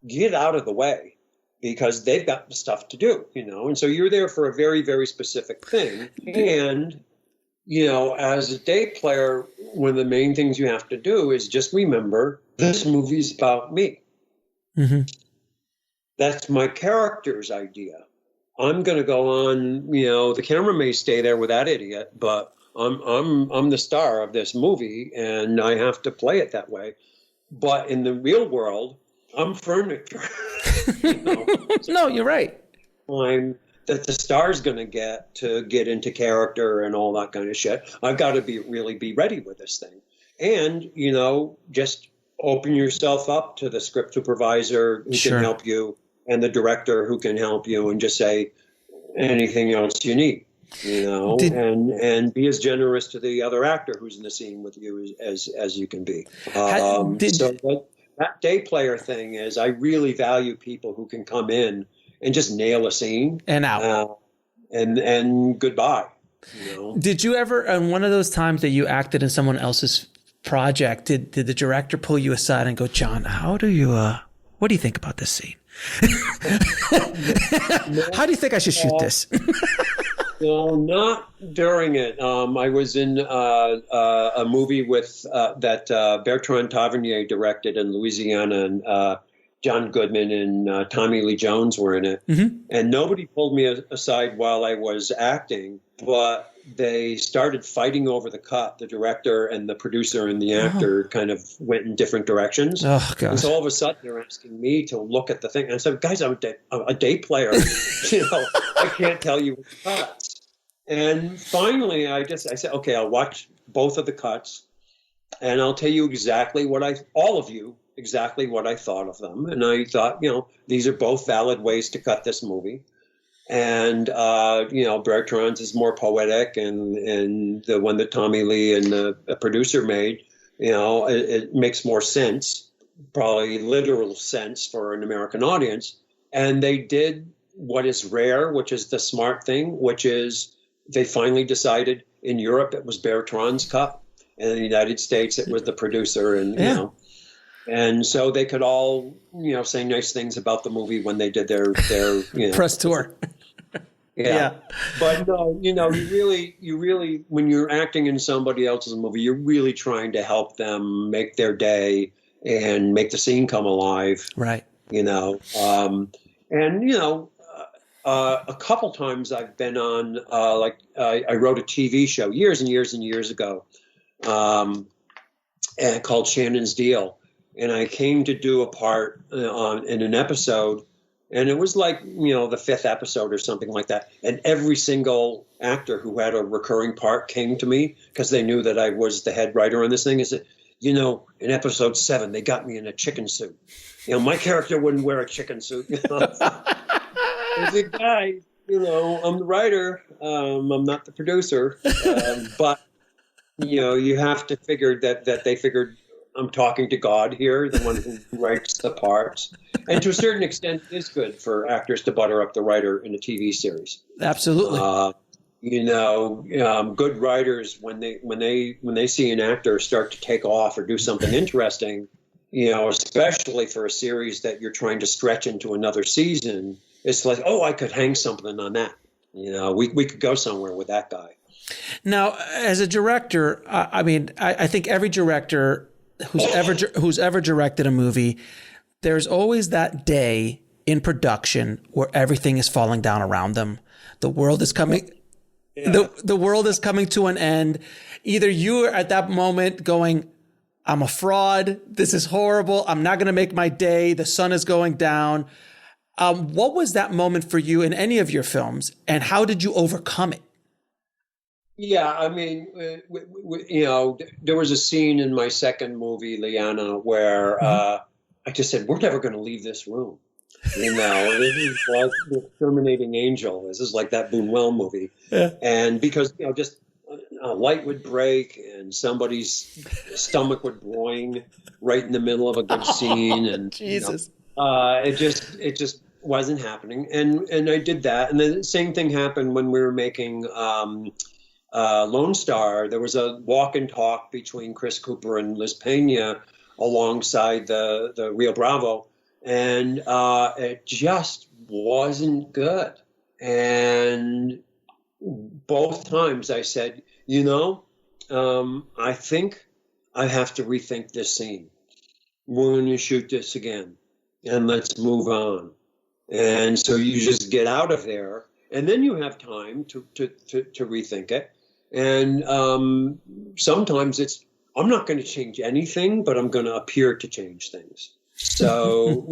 S3: get out of the way, because they've got stuff to do, you know, and so you're there for a very, very specific thing. And, you know, as a day player, one of the main things you have to do is just remember, this movie's about me.
S2: Mm-hmm.
S3: That's my character's idea. I'm going to go on, you know, the camera may stay there with that idiot, but I'm the star of this movie, and I have to play it that way. But in the real world, I'm furniture. You know?
S2: No, you're right.
S3: Time that the star's going to get into character and all that kind of shit. I've got to really be ready with this thing. And, you know, just open yourself up to the script supervisor who can help you, and the director who can help you, and just say anything else you need. You know, and be as generous to the other actor who's in the scene with you as you can be. So that day player thing is, I really value people who can come in and just nail a scene
S2: and out,
S3: and goodbye. You know?
S2: Did you ever, on one of those times that you acted in someone else's project, did the director pull you aside and go, John, what do you think about this scene? How do you think I should shoot this?
S3: No, not during it. I was in a movie with that Bertrand Tavernier directed in Louisiana, and John Goodman and Tommy Lee Jones were in it. Mm-hmm. And nobody pulled me aside while I was acting, but they started fighting over the cut. The director and the producer and the actor kind of went in different directions.
S2: Oh, gosh.
S3: And so all of a sudden they're asking me to look at the thing. And I said, guys, I'm a day player. You know, I can't tell you what the cuts. And finally I said, okay, I'll watch both of the cuts and I'll tell you exactly exactly what I thought of them. And I thought, you know, these are both valid ways to cut this movie. And, you know, Bertrand's is more poetic, and the one that Tommy Lee and the producer made, you know, it makes more sense, probably literal sense for an American audience. And they did what is rare, which is the smart thing, which is they finally decided in Europe it was Bertrand's cut, and in the United States it was the producer, and, you know. And so they could all, you know, say nice things about the movie when they did their you know,
S2: press tour.
S3: Yeah. But no, you know, you really, when you're acting in somebody else's movie, you're really trying to help them make their day and make the scene come alive.
S2: Right.
S3: You know, and, you know, a couple times I've been on, I wrote a TV show years and years and years ago, and called Shannon's Deal. And I came to do a part in an episode, and it was like, you know, the 5th episode or something like that. And every single actor who had a recurring part came to me because they knew that I was the head writer on this thing. Is that, you know, in episode 7, they got me in a chicken suit. You know, my character wouldn't wear a chicken suit. You know? I said, guys, you know, I'm the writer. I'm not the producer. But, you know, you have to figure that they figured I'm talking to God here, the one who writes the parts. And to a certain extent, it is good for actors to butter up the writer in a TV series.
S2: Absolutely.
S3: You know, good writers, when they see an actor start to take off or do something interesting, you know, especially for a series that you're trying to stretch into another season, it's like, oh, I could hang something on that. You know, we could go somewhere with that guy.
S2: Now, as a director, I mean, I think every director who's ever directed a movie There's always that day in production where everything is falling down around them. The world is coming. Yeah. The world is coming to an end. Either you are at that moment going, I'm a fraud. This is horrible. I'm not going to make my day. The sun is going down. What was that moment for you in any of your films, and how did you overcome it?
S3: Yeah, I mean, there was a scene in my second movie, Liana, where I just said, we're never going to leave this room. This is like the Exterminating Angel. This is like that Buñuel movie. Yeah. And because, just a light would break and somebody's stomach would groin right in the middle of a good scene. And
S2: Jesus.
S3: It just wasn't happening. And I did that. And the same thing happened when we were making Lone Star. There was a walk and talk between Chris Cooper and Liz Pena alongside the Rio Bravo. And it just wasn't good. And both times I said, I think I have to rethink this scene. We're going to shoot this again, and let's move on. And so you just get out of there, and then you have time to rethink it. And sometimes I'm not going to change anything, but I'm going to appear to change things. So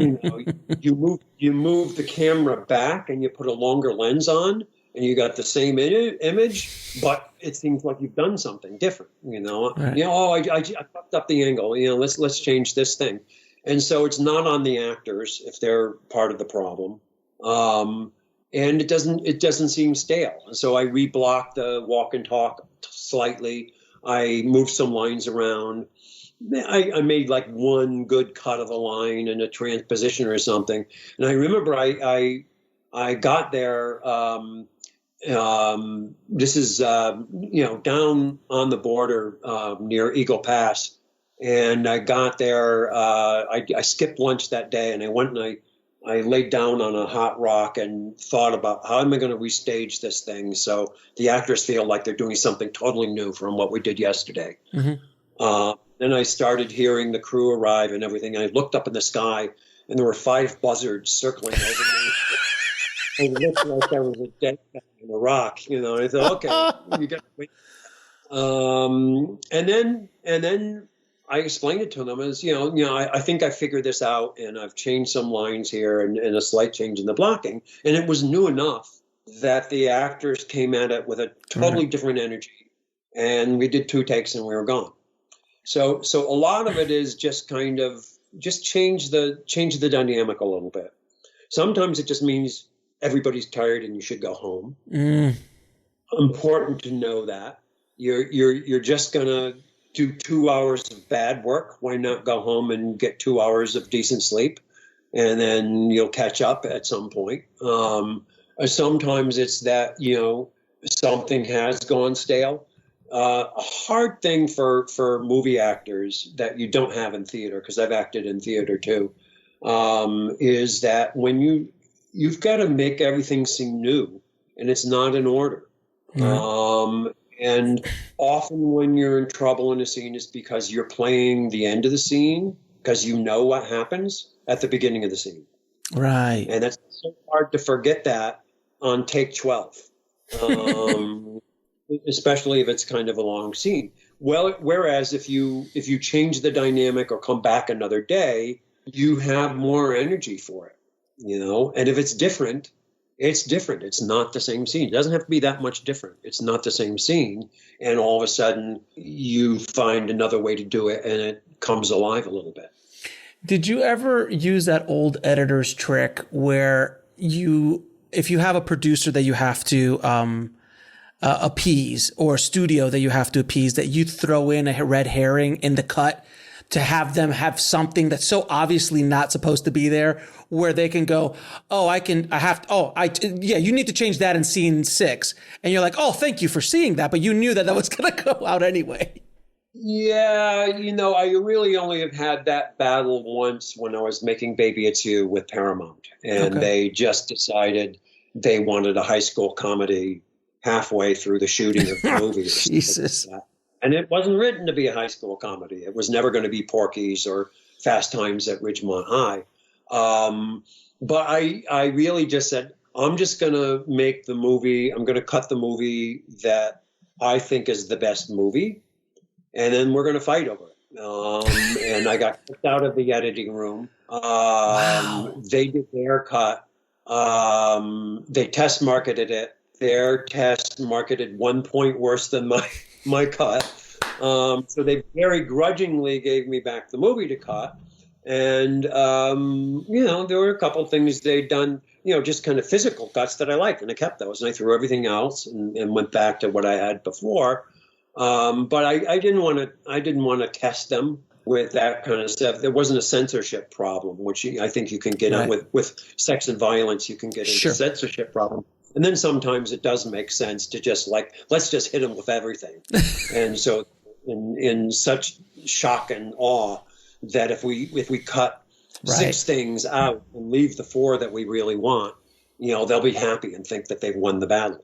S3: you move the camera back and you put a longer lens on, and you got the same image, but it seems like you've done something different. Right. I fucked up the angle. Let's change this thing. And so it's not on the actors if they're part of the problem, and it doesn't seem stale. And so I reblocked the walk and talk slightly. I moved some lines around. I made like one good cut of a line and a transposition or something. And I remember I got there. This is down on the border near Eagle Pass, and I got there. I skipped lunch that day, and I went and I laid down on a hot rock and thought about how am I going to restage this thing so the actors feel like they're doing something totally new from what we did yesterday. Mm-hmm. Then I started hearing the crew arrive and everything. I looked up in the sky, and there were 5 buzzards circling over me. It looked like there was a dead guy in a rock, And I thought, okay, you got to wait. And then I explained it to them as, I think I figured this out, and I've changed some lines here and a slight change in the blocking. And it was new enough that the actors came at it with a totally different energy. And we did 2 takes and we were gone. So a lot of it is just kind of change the dynamic a little bit. Sometimes it just means everybody's tired and you should go home. Important to know that you're just gonna do 2 hours of bad work. Why not go home and get 2 hours of decent sleep, and then you'll catch up at some point. Sometimes it's that something has gone stale. A hard thing for movie actors that you don't have in theater, because I've acted in theater too, is that when you've got to make everything seem new, and it's not in order. And often when you're in trouble in a scene, it's because you're playing the end of the scene because you know what happens at the beginning of the scene. Right. And that's so hard to forget that on take 12. Especially if it's kind of a long scene. Well, whereas if you change the dynamic or come back another day, you have more energy for it, And if it's different, it's different. It's not the same scene. It doesn't have to be that much different. It's not the same scene. And all of a sudden, you find another way to do it, and it comes alive a little bit.
S2: Did you ever use that old editor's trick where if you have a producer that you have to appease, or a studio that you have to appease, that you throw in a red herring in the cut to have them have something that's so obviously not supposed to be there, where they can go, you need to change that in scene 6. And you're like, oh, thank you for seeing that. But you knew that was going to go out anyway.
S3: Yeah, I really only have had that battle once when I was making Baby It's You with Paramount. And They just decided they wanted a high school comedy halfway through the shooting of the movie.
S2: Jesus.
S3: And it wasn't written to be a high school comedy. It was never going to be Porky's or Fast Times at Ridgemont High. But I really just said, I'm just going to make the movie. I'm going to cut the movie that I think is the best movie. And then we're going to fight over it. And I got kicked out of the editing room.
S2: Wow.
S3: They did their cut. They test marketed it. Their test marketed 1 point worse than my cut. So they very grudgingly gave me back the movie to cut. And, there were a couple things they'd done, just kind of physical cuts that I liked. And I kept those. And I threw everything else and went back to what I had before. But I didn't want to test them with that kind of stuff. There wasn't a censorship problem, which I think you can get
S2: right.
S3: with sex and violence. You can get into
S2: Sure.
S3: censorship problem. And then sometimes it does make sense to just let's just hit them with everything. And so in such shock and awe that if we cut
S2: right.
S3: 6 things out and leave the 4 that we really want, they'll be happy and think that they've won the battle.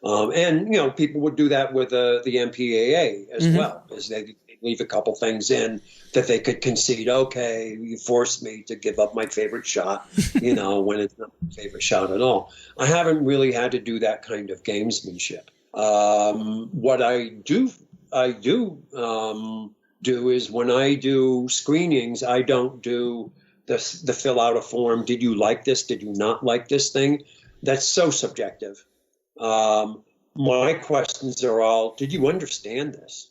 S3: And people would do that with the MPAA as well, as they leave a couple things in that they could concede. Okay, you forced me to give up my favorite shot, when it's not my favorite shot at all. I haven't really had to do that kind of gamesmanship. What I do is when I do screenings, I don't do the fill out a form. Did you like this? Did you not like this thing? That's so subjective. My questions are all, did you understand this?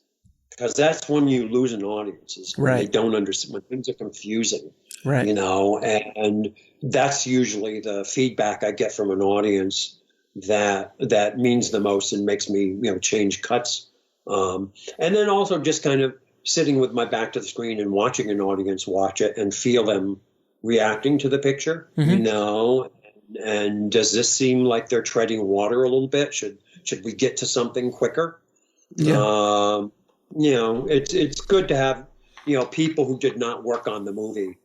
S3: Because that's when you lose an audience, is when
S2: right.
S3: they don't understand, when things are confusing,
S2: right.
S3: and that's usually the feedback I get from an audience that means the most and makes me, change cuts. And then also just kind of sitting with my back to the screen and watching an audience watch it and feel them reacting to the picture, and does this seem like they're treading water a little bit? Should we get to something quicker?
S2: Yeah.
S3: It's good to have, people who did not work on the movie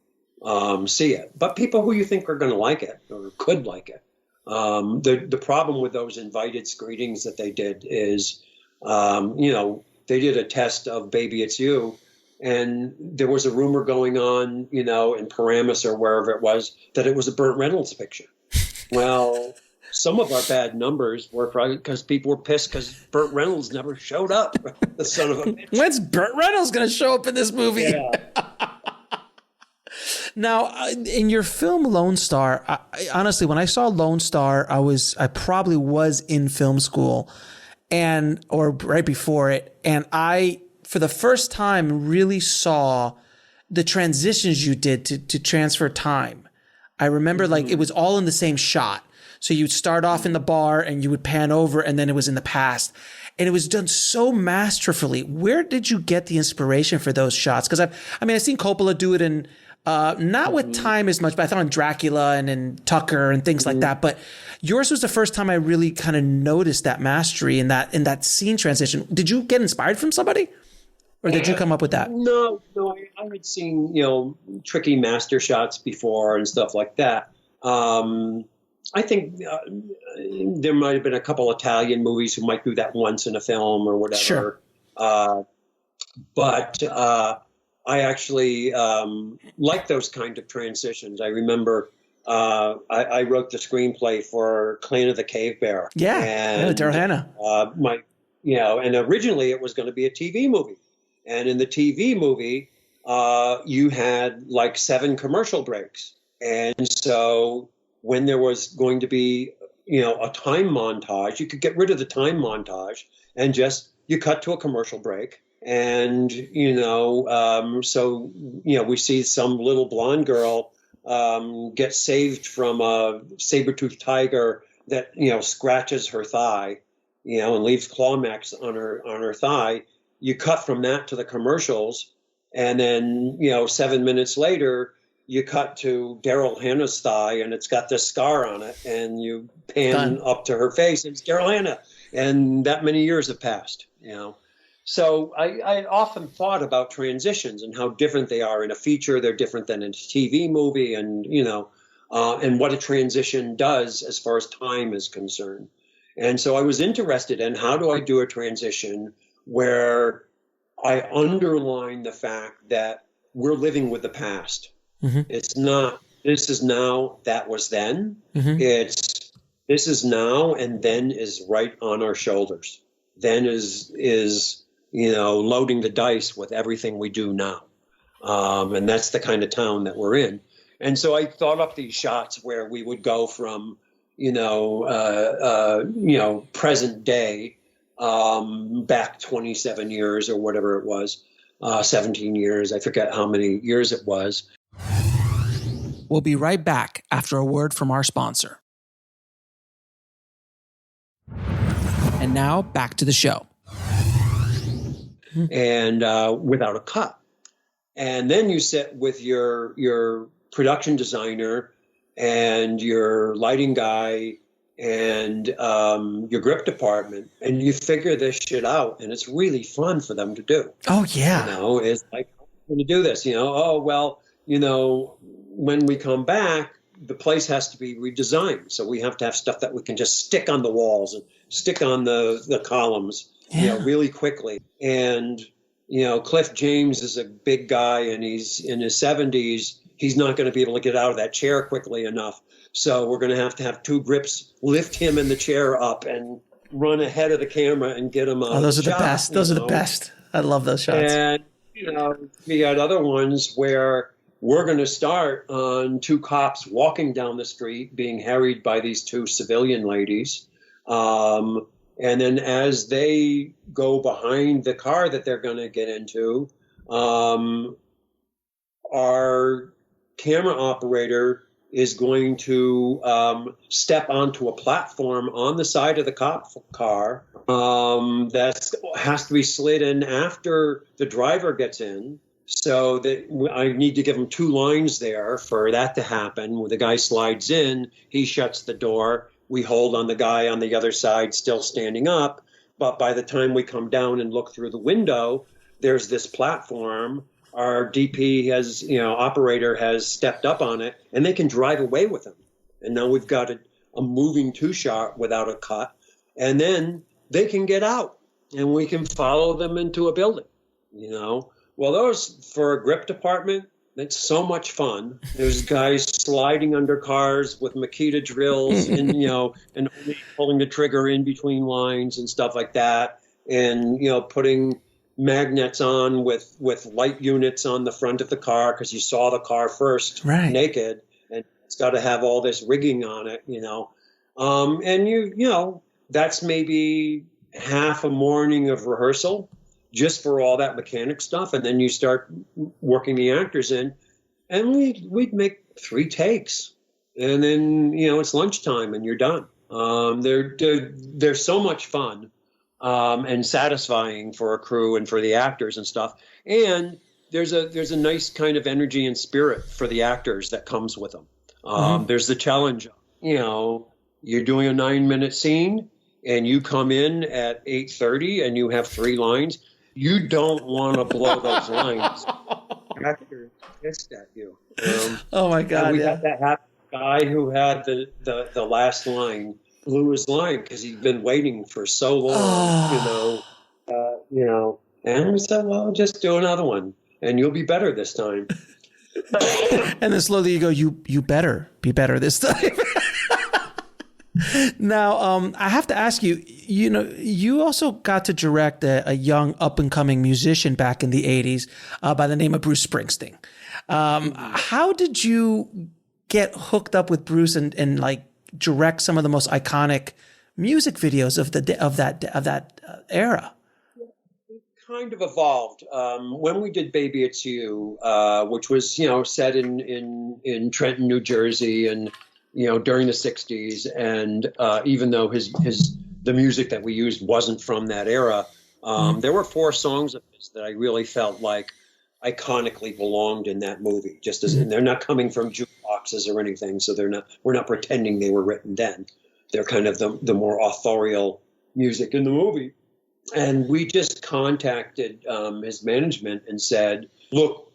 S3: see it, but people who you think are going to like it or could like it. The problem with those invited screenings that they did is, they did a test of Baby It's You, and there was a rumor going on, in Paramus or wherever it was, that it was a Burt Reynolds picture. Well, some of our bad numbers were probably because people were pissed because Burt Reynolds never showed up. The son of a bitch.
S2: When's Burt Reynolds going to show up in this movie?
S3: Yeah.
S2: Now, in your film Lone Star, I honestly, when I saw Lone Star, I probably was in film school or right before it. And I, for the first time, really saw the transitions you did to transfer time. I remember it was all in the same shot. So you'd start off in the bar and you would pan over and then it was in the past. And it was done so masterfully. Where did you get the inspiration for those shots? Because I've seen Coppola do it in, not with time as much, but I thought on Dracula and in Tucker and things like that. But yours was the first time I really kind of noticed that mastery in that scene transition. Did you get inspired from somebody? Or did you come up with that?
S3: No, I had seen, tricky master shots before and stuff like that. I think there might have been a couple Italian movies who might do that once in a film or whatever.
S2: Sure.
S3: But I actually like those kind of transitions. I remember I wrote the screenplay for Clan of the Cave Bear.
S2: Yeah, Daryl Hannah.
S3: And originally it was going to be a TV movie. And in the TV movie, you had 7 commercial breaks. And so when there was going to be, a time montage, you could get rid of the time montage and you cut to a commercial break. And, we see some little blonde girl get saved from a saber-toothed tiger that, scratches her thigh, and leaves claw marks on her thigh. You cut from that to the commercials. And then, 7 minutes later, you cut to Daryl Hannah's thigh and it's got this scar on it, and you pan up to her face and it's Daryl Hannah. And that many years have passed, So I often thought about transitions and how different they are in a feature. They're different than in a TV movie, and, and what a transition does as far as time is concerned. And so I was interested in how do I do a transition where I underline the fact that we're living with the past. Mm-hmm. It's not this is now, that was then.
S2: Mm-hmm.
S3: It's this is now, and then is right on our shoulders. Then is loading the dice with everything we do now. And that's the kind of town that we're in. And so I thought up these shots where we would go from, present day, back 27 years or whatever it was, 17 years. I forget how many years it was.
S2: We'll be right back after a word from our sponsor. And now back to the show.
S3: And without a cut. And then you sit with your production designer and your lighting guy and your grip department, and you figure this shit out, and it's really fun for them to do.
S2: Oh, yeah.
S3: It's like, I'm going to do this, when we come back, the place has to be redesigned. So we have to have stuff that we can just stick on the walls and stick on the columns, really quickly. And, Cliff James is a big guy and he's in his 70s. He's not going to be able to get out of that chair quickly enough. So we're going to have two grips, lift him in the chair up and run ahead of the camera and get him out.
S2: Oh, those are the best. Those are the best. I love those shots.
S3: And, we got other ones where we're going to start on two cops walking down the street being harried by these two civilian ladies. And then as they go behind the car that they're going to get into, our camera operator is going to step onto a platform on the side of the cop car that has to be slid in after the driver gets in. So that I need to give him two lines there for that to happen. When the guy slides in, he shuts the door. We hold on the guy on the other side still standing up. But by the time we come down and look through the window, there's this platform. Our DP operator has stepped up on it, and they can drive away with him. And now we've got a moving two-shot without a cut. And then they can get out, and we can follow them into a building, Well, those, for a grip department, it's so much fun. There's guys sliding under cars with Makita drills and, and only pulling the trigger in between lines and stuff like that. And, putting magnets on with light units on the front of the car because you saw the car first naked, and it's got to have all this rigging on it, and that's maybe half a morning of rehearsal just for all that mechanic stuff, and then you start working the actors in, and we'd make 3 takes, and then it's lunchtime and you're done. They're so much fun. And satisfying for a crew and for the actors and stuff. And there's a nice kind of energy and spirit for the actors that comes with them. There's the challenge. You're doing a 9-minute scene and you come in at 8:30 and you have 3 lines. You don't want to blow those lines. The actor is pissed at you.
S2: Oh my God!
S3: We had that happen. Guy who had the last line blew his line because he'd been waiting for so long, and we said, well, just do another one and you'll be better this time.
S2: And then slowly you go, you better be better this time. Now, I have to ask you, you also got to direct a young up and coming musician back in the 80s by the name of Bruce Springsteen. How did you get hooked up with Bruce and like direct some of the most iconic music videos of that era?
S3: It kind of evolved. When we did Baby It's You, which was set in Trenton, New Jersey, and during the 60s, and even though the music that we used wasn't from that era, there were 4 songs of his that I really felt like iconically belonged in that movie, and they're not coming from jukeboxes or anything, so we're not pretending they were written then. They're kind of the more authorial music in the movie. And we just contacted his management and said, look,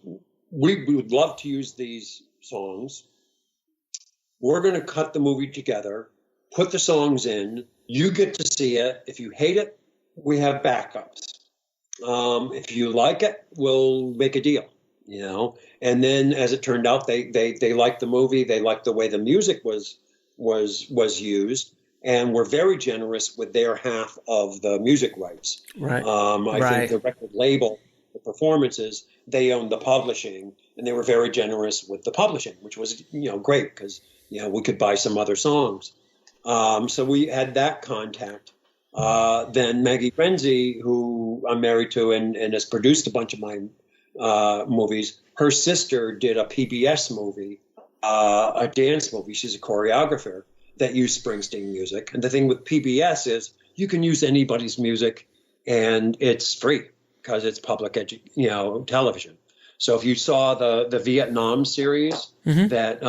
S3: we would love to use these songs. We're going to cut the movie together, put the songs in, you get to see it. If you hate it, we have backups. If you like it, we'll make a deal. you know. And then, as it turned out, they liked the movie. They liked the way the music was used, and were very generous with their half of the music rights.
S2: Right.
S3: I think the record label, the performances, they owned the publishing, and they were very generous with the publishing, which was, you know, great because, you know, we could buy some other songs. So we had that contact. Then Maggie Renzi, who I'm married to and has produced a bunch of my movies, her sister did a PBS movie, a dance movie. She's a choreographer that used Springsteen music. And the thing with PBS is you can use anybody's music and it's free because it's public television. So if you saw the Vietnam series that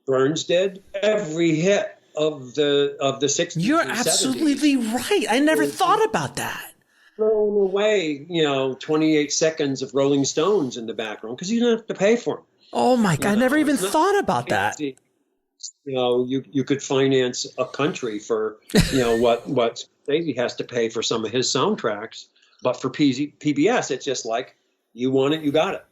S3: Burns did, every hit of the 60s.
S2: You're
S3: and
S2: absolutely
S3: 70s,
S2: right. I never thought about that.
S3: Thrown away, 28 seconds of Rolling Stones in the background because you don't have to pay for them.
S2: Oh my God, I never even thought about that.
S3: You could finance a country for, what Scorsese has to pay for some of his soundtracks, but for PBS, it's just like, you want it, you got it.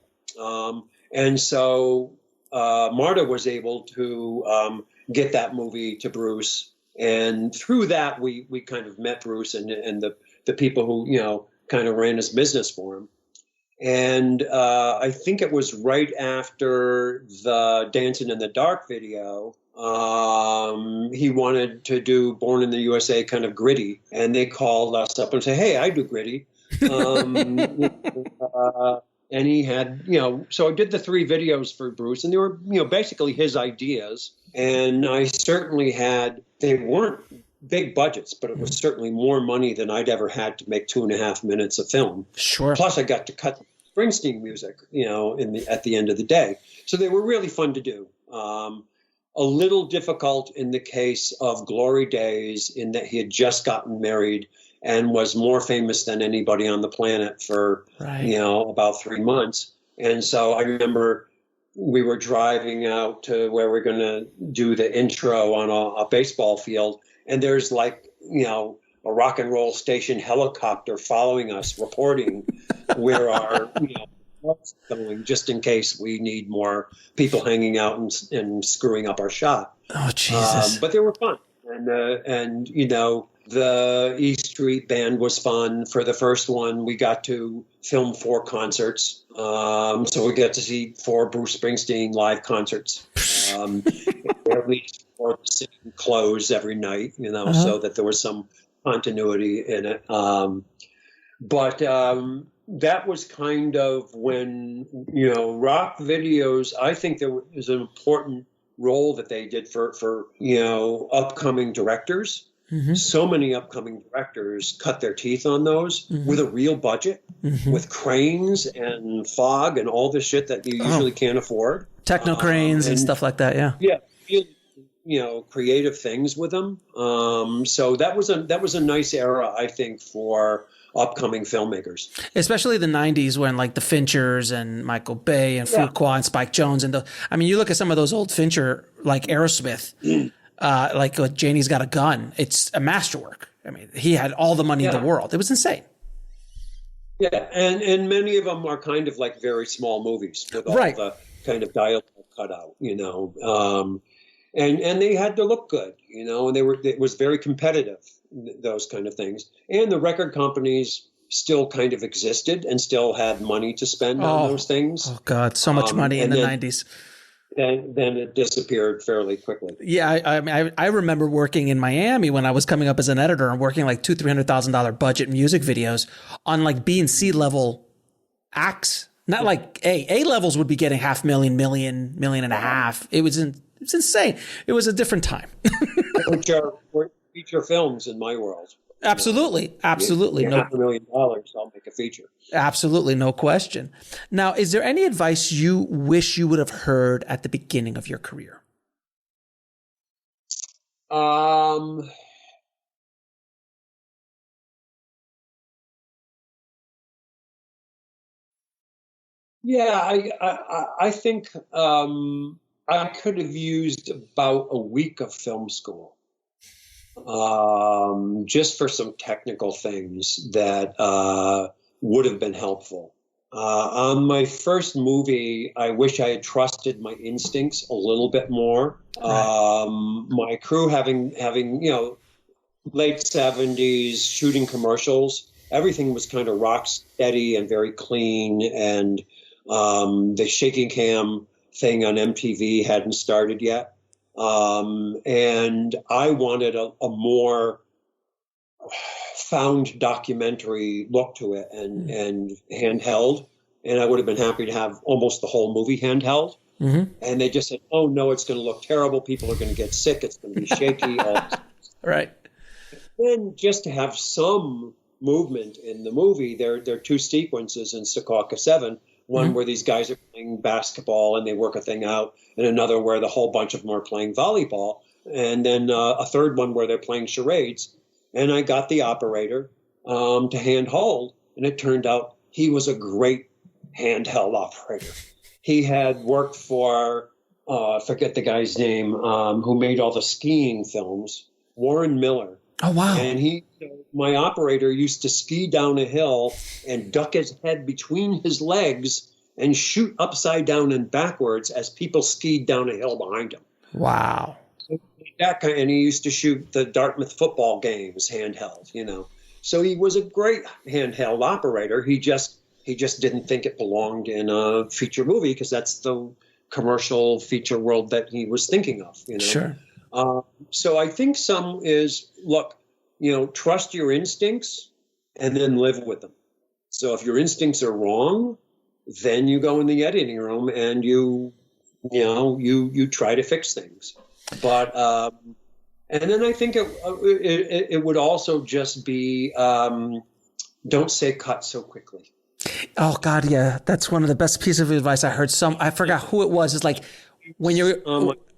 S3: And so Marta was able to get that movie to Bruce, and through that we kind of met Bruce and the people who kind of ran his business for him. And I think it was right after the Dancing in the Dark video, he wanted to do Born in the USA kind of gritty, and they called us up and said, "Hey, I do gritty." And he had, so I did the 3 videos for Bruce, and they were, basically his ideas. And I certainly they weren't big budgets, but it was certainly more money than I'd ever had to make 2.5 minutes of film.
S2: Sure.
S3: Plus I got to cut Springsteen music, at the end of the day. So they were really fun to do. A little difficult in the case of Glory Days in that he had just gotten married and was more famous than anybody on the planet for, about 3 months. And so I remember we were driving out to where we're going to do the intro on a baseball field. And there's a rock and roll station helicopter following us, reporting where our, what's going, just in case we need more people hanging out and screwing up our shot.
S2: Oh, Jesus.
S3: But they were fun. And the E Street Band was fun. For the first one, we got to film 4 concerts. So we got to see 4 Bruce Springsteen live concerts. At least 4 same clothes every night, so that there was some continuity in it. But that was kind of when, rock videos, I think there was an important role that they did for upcoming directors. Mm-hmm. So many upcoming directors cut their teeth on those with a real budget, with cranes and fog and all this shit that you usually can't afford.
S2: Techno cranes and stuff like that, yeah.
S3: Yeah, creative things with them. So that was a nice era, I think, for upcoming filmmakers. Especially
S2: the 90s when like the Finchers and Michael Bay and Fuqua and Spike Jonze and you look at some of those old Fincher, like Aerosmith, like Janie's Got a Gun. It's a masterwork. I mean, he had all the money in the world. It was insane.
S3: Yeah, and many of them are kind of like very small movies with all the kind of dialogue cut out, and they had to look good, and it was very competitive, those kind of things. And the record companies still kind of existed and still had money to spend on those things. Oh God, so much money in the 90s. Then it disappeared fairly quickly.
S2: Yeah, I remember working in Miami when I was coming up as an editor and working like $200,000-$300,000 budget music videos on like B and C level acts. Not like A levels would be getting $500,000, million and a half. It's insane. It was a different time.
S3: Which are feature films in my world.
S2: Absolutely. Absolutely.
S3: No, $500,000, I'll make a feature. Absolutely.
S2: No question. Now, is there any advice you wish you would have heard at the beginning of your career?
S3: Yeah, I think I could have used about a week of film school. Just for some technical things that would have been helpful. On my first movie, I wish I had trusted my instincts a little bit more. My crew having late 70s shooting commercials, everything was kind of rock steady and very clean, and the shaky cam thing on MTV hadn't started yet. And I wanted a more found documentary look to it and handheld. And I would have been happy to have almost the whole movie handheld. Mm-hmm. And they just said, oh, no, it's going to look terrible. People are going to get sick. It's going to be shaky.
S2: Right.
S3: And just to have some movement in the movie, there are two sequences in Seacaucus 7. One where these guys are playing basketball and they work a thing out, and another where the whole bunch of them are playing volleyball, and then a third one where they're playing charades. And I got the operator to handhold, and it turned out he was a great handheld operator. He had worked for, I forget the guy's name, who made all the skiing films, Warren Miller.
S2: Oh, wow.
S3: And my operator used to ski down a hill and duck his head between his legs and shoot upside down and backwards as people skied down a hill behind him.
S2: Wow.
S3: And he used to shoot the Dartmouth football games handheld, So he was a great handheld operator. He just didn't think it belonged in a feature movie because that's the commercial feature world that he was thinking of,
S2: Sure.
S3: So I think some is, look, trust your instincts and then live with them. So if your instincts are wrong, then you go in the editing room and you try to fix things. But and then I think it would also just be don't say cut so quickly.
S2: Oh God, yeah, that's one of the best pieces of advice I heard. I forgot who it was. It's like when you're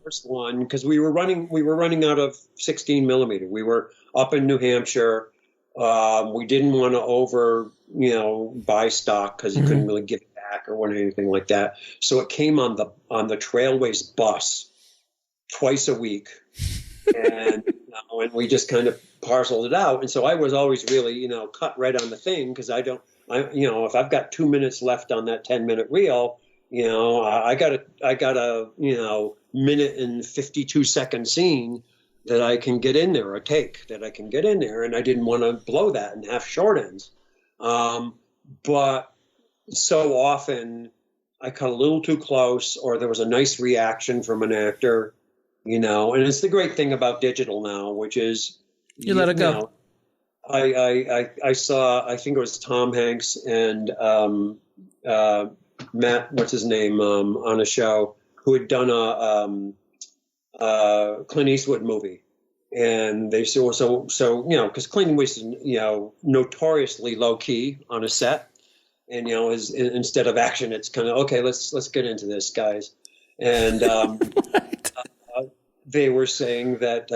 S3: first one, because we were running out of 16 millimeter. We were up in New Hampshire. We didn't want to buy stock because you couldn't really give it back or anything like that. So it came on the Trailways bus twice a week, and we just kind of parceled it out. And so I was always really cut right on the thing because if I've got 2 minutes left on that 10-minute reel, I got a minute and 52-second scene that I can get in there, a take that I can get in there, and I didn't want to blow that and have short ends. But so often I cut a little too close, or there was a nice reaction from an actor, and it's the great thing about digital now, which is
S2: you let it go.
S3: I saw, I think it was Tom Hanks and Matt, what's his name, on a show, who had done a Clint Eastwood movie. And they said, so because Clint Eastwood is, notoriously low key on a set. And, instead of action, it's kind of, okay, let's get into this, guys. And they were saying that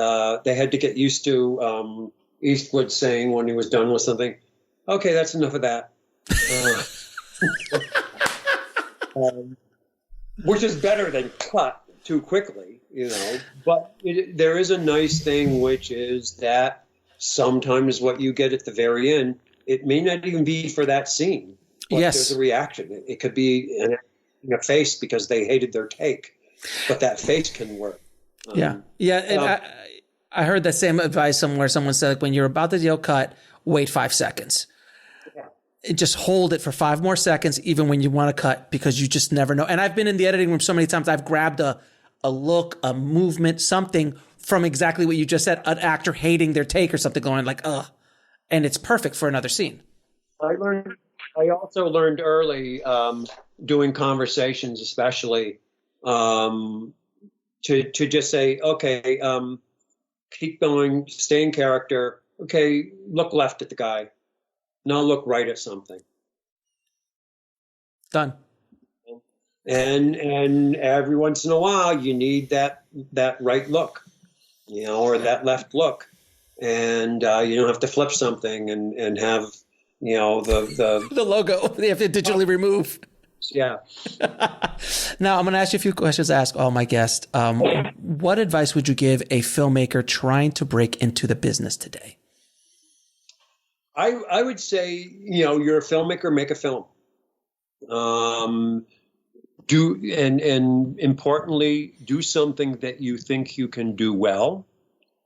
S3: they had to get used to Eastwood saying when he was done with something, okay, that's enough of that. Which is better than cut too quickly, But there is a nice thing, which is that sometimes what you get at the very end, it may not even be for that scene. But
S2: yes.
S3: There's a reaction. It could be a face because they hated their take, but that face can work.
S2: Yeah. And I heard that same advice somewhere. Someone said, when you're about to yell cut, wait 5 seconds. Just hold it for 5 more seconds, even when you want to cut, because you just never know. And I've been in the editing room so many times. I've grabbed a look, a movement, something from exactly what you just said, an actor hating their take or something, going like, ugh. And it's perfect for another scene.
S3: I also learned early, doing conversations, especially, to just say, okay, keep going, stay in character. Okay, look left at the guy. Now look right at something.
S2: Done.
S3: And every once in a while, you need that right look, or that left look, and you don't have to flip something and have the
S2: logo they have to digitally remove.
S3: Yeah.
S2: Now I'm going to ask you a few questions to ask all my guests. What advice would you give a filmmaker trying to break into the business today? I
S3: would say, you're a filmmaker, make a film. And importantly, do something that you think you can do well.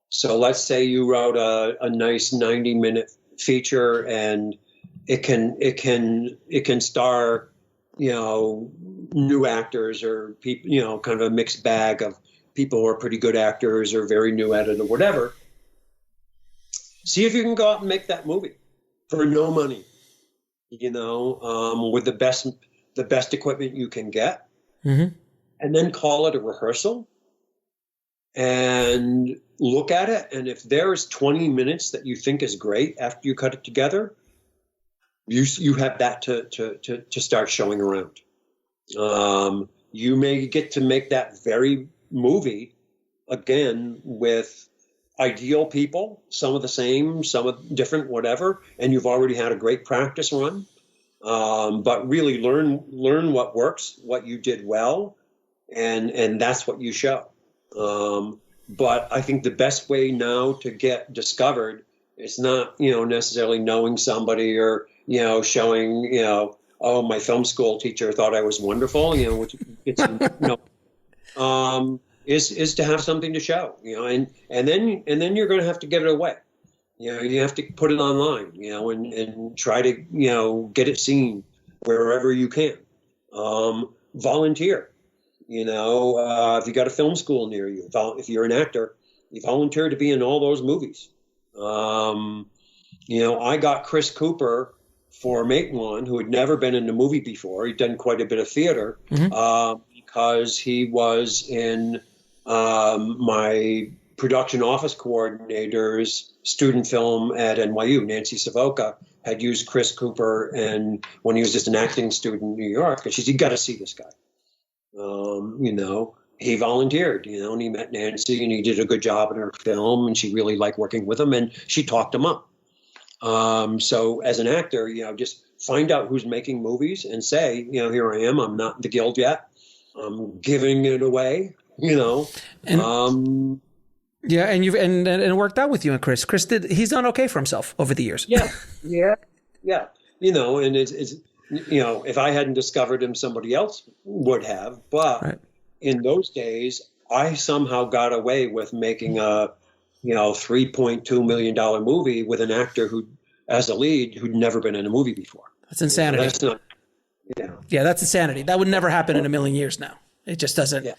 S3: So let's say you wrote a nice 90-minute feature, and it can star, new actors or people, kind of a mixed bag of people who are pretty good actors or very new at it or whatever. See if you can go out and make that movie for no money, with the best equipment you can get, and then call it a rehearsal and look at it. And if there's 20 minutes that you think is great after you cut it together, you have that to start showing around. You may get to make that very movie again with ideal people, some of the same, some of different, whatever, and you've already had a great practice run. But really learn what works, what you did well, and that's what you show. But I think the best way now to get discovered is not, necessarily knowing somebody or, showing, oh, my film school teacher thought I was wonderful, which it's, is to have something to show, and then you're going to have to get it away. You have to put it online, and try to, get it seen wherever you can. Volunteer, if you got a film school near you, if you're an actor, you volunteer to be in all those movies. I got Chris Cooper for Maitland, who had never been in a movie before. He'd done quite a bit of theater, because he was in my production office coordinator's student film at NYU. Nancy Savoca had used Chris Cooper, and when he was just an acting student in New York, and she said, "You got to see this guy." He volunteered, and he met Nancy, and he did a good job in her film, and she really liked working with him, and she talked him up. So as an actor, just find out who's making movies and say, here I am. I'm not in the guild yet. I'm giving it away,
S2: And, yeah, and and it worked out with you and Chris. He's done okay for himself over the years.
S3: Yeah. And it's if I hadn't discovered him, somebody else would have. But in those days, I somehow got away with making a $3.2 million movie with an actor as a lead who'd never been in a movie before.
S2: That's insanity.
S3: That's not.
S2: Yeah, that's insanity. That would never happen in a million years now. It just doesn't. Yeah.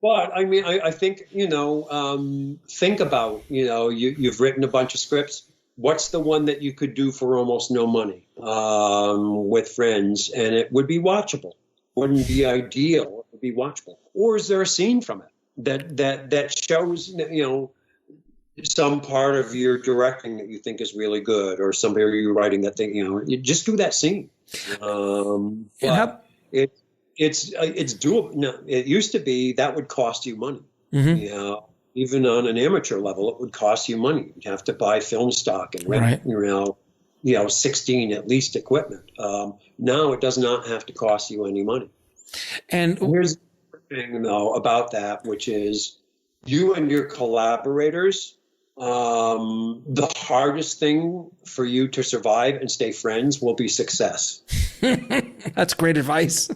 S3: But I mean, I think, think about, you've written a bunch of scripts. What's the one that you could do for almost no money with friends, and it would be watchable? Wouldn't be ideal. It would be watchable. Or is there a scene from it that shows, some part of your directing that you think is really good, or somebody you're writing that thing, you just do that scene. But it's doable. No, it used to be that would cost you money. Even on an amateur level, it would cost you money. You'd have to buy film stock and rent, 16 at least equipment. Now it does not have to cost you any money. And here's the thing, though, about that, which is you and your collaborators. The hardest thing for you to survive and stay friends will be success.
S2: That's great advice.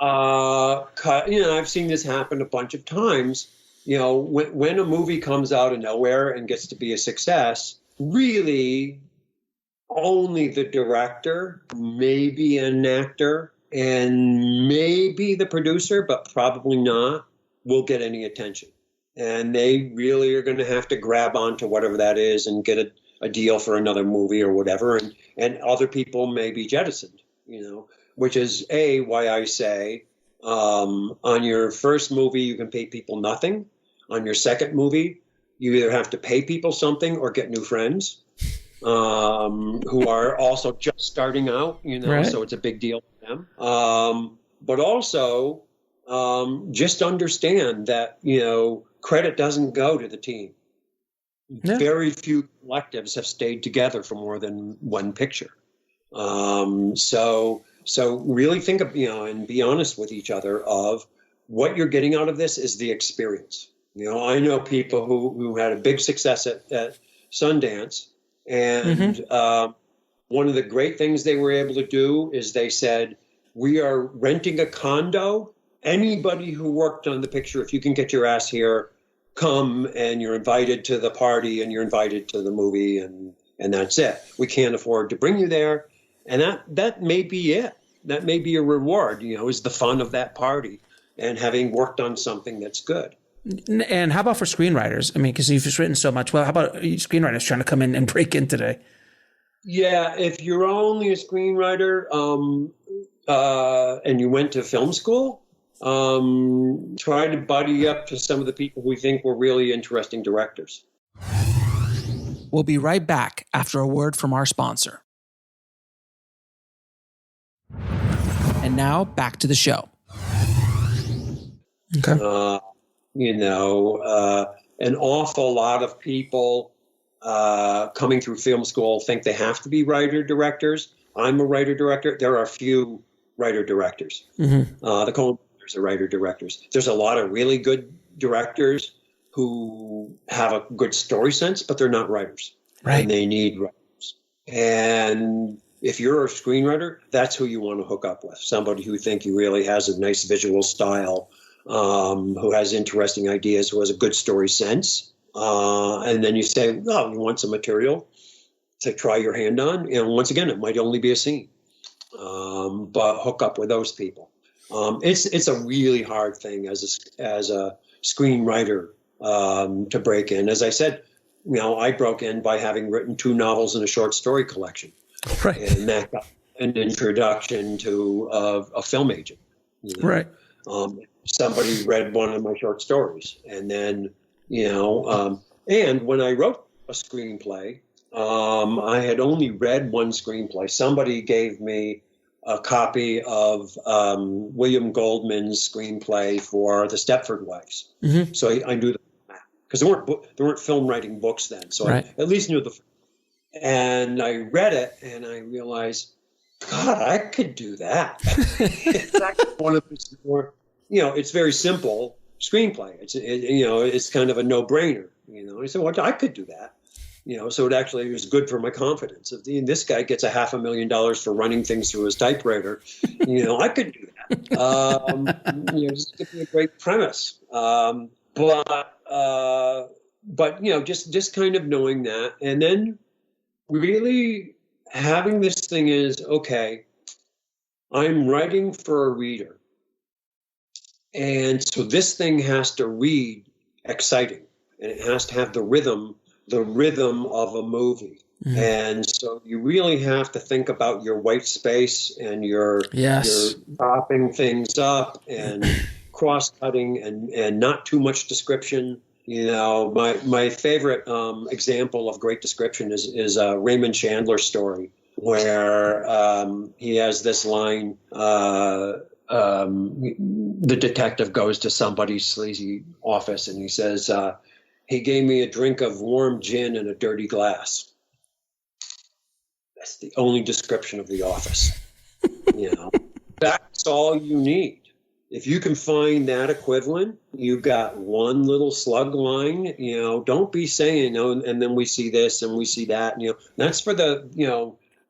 S3: I've seen this happen a bunch of times. When a movie comes out of nowhere and gets to be a success, really only the director, maybe an actor, and maybe the producer, but probably not, will get any attention. And they really are going to have to grab onto whatever that is and get a deal for another movie or whatever. And other people may be jettisoned, which is why I say on your first movie, you can pay people nothing. On your second movie, you either have to pay people something or get new friends who are also just starting out, so it's a big deal for them. But also just understand that, credit doesn't go to the team. Yeah. Very few collectives have stayed together for more than one picture. So really think of, and be honest with each other of what you're getting out of this is the experience. I know people who had a big success at Sundance, and one of the great things they were able to do is they said, We are renting a condo. Anybody who worked on the picture, if you can get your ass here, come, and you're invited to the party and you're invited to the movie, and that's it. We can't afford to bring you there. And that may be it. That may be a reward, is the fun of that party and having worked on something that's good.
S2: And how about for screenwriters? I mean, because you've just written so much. Well, how about screenwriters trying to come in and break in today?
S3: Yeah, if you're only a screenwriter and you went to film school, try to buddy up to some of the people we think were really interesting directors.
S2: We'll be right back after a word from our sponsor. And now back to the show. Okay.
S3: An awful lot of people coming through film school think they have to be writer-directors. I'm a writer-director. There are a few writer-directors. Mm-hmm. The Coen brothers are writer-directors. There's a lot of really good directors who have a good story sense, but they're not writers.
S2: Right.
S3: And they need writers. And if you're a screenwriter, that's who you want to hook up with. Somebody who think he really has a nice visual style, who has interesting ideas, who has a good story sense. And then you say, oh, you want some material to try your hand on? And once again, it might only be a scene. But hook up with those people. It's a really hard thing as a screenwriter to break in. As I said, I broke in by having written 2 novels and a short story collection.
S2: Right.
S3: And that got an introduction to a film agent.
S2: Right.
S3: Somebody read one of my short stories. And then, and when I wrote a screenplay, I had only read one screenplay. Somebody gave me a copy of William Goldman's screenplay for The Stepford Wives. Mm-hmm. So I knew the format, because there weren't film writing books then. So right. I at least knew the format. And I read it and I realized, God, I could do that. It's actually one of those more, it's very simple screenplay. It's kind of a no-brainer. I said, well, I could do that. So it actually was good for my confidence. If this guy gets $500,000 for running things through his typewriter, I could do that. Just give me a great premise. But just kind of knowing that, and then really having this thing is, okay, I'm writing for a reader. And so this thing has to read exciting, and it has to have the rhythm of a movie. Mm-hmm. And so you really have to think about your white space and your chopping things up and cross-cutting and not too much description. My favorite example of great description is Raymond Chandler's story, where he has this line, the detective goes to somebody's sleazy office and he says, he gave me a drink of warm gin in a dirty glass. That's the only description of the office. That's all you need. If you can find that equivalent, you've got one little slug line. Don't be saying, and then we see this and we see that. That's for the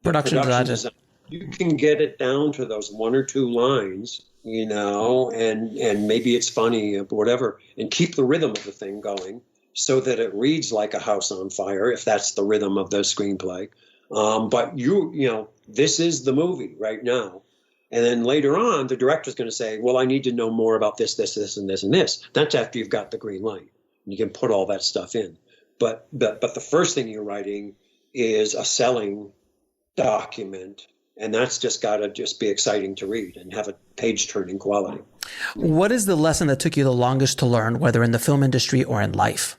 S3: production design. You can get it down to those 1 or 2 lines, and maybe it's funny or whatever, and keep the rhythm of the thing going so that it reads like a house on fire, if that's the rhythm of the screenplay. But this is the movie right now. And then later on, the director's going to say, well, I need to know more about this, this, this, and this, and this. That's after you've got the green light. You can put all that stuff in. But the first thing you're writing is a selling document, and that's just got to just be exciting to read and have a page-turning quality.
S2: What is the lesson that took you the longest to learn, whether in the film industry or in life?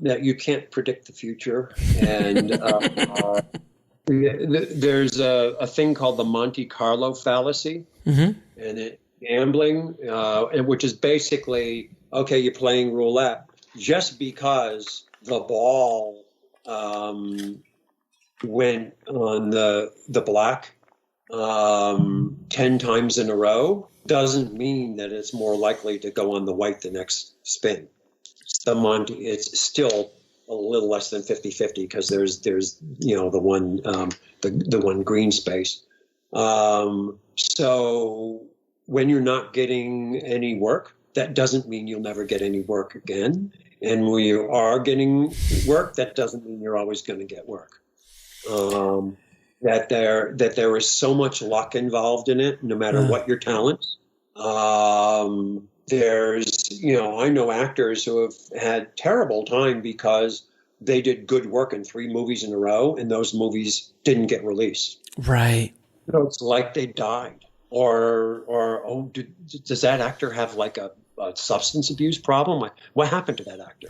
S3: That you can't predict the future. And there's a thing called the Monte Carlo fallacy, mm-hmm. and gambling, which is basically, okay, you're playing roulette. Just because the ball went on the black 10 times in a row doesn't mean that it's more likely to go on the white the next spin. someone, it's still a little less than 50-50 because there's the one green space. So when you're not getting any work, that doesn't mean you'll never get any work again. And when you are getting work, that doesn't mean you're always going to get work. That there is so much luck involved in it, no matter what your talents. There's, I know actors who have had terrible time because they did good work in 3 movies in a row, and those movies didn't get released.
S2: Right.
S3: It's like they died. Or does that actor have like a substance abuse problem? What happened to that actor?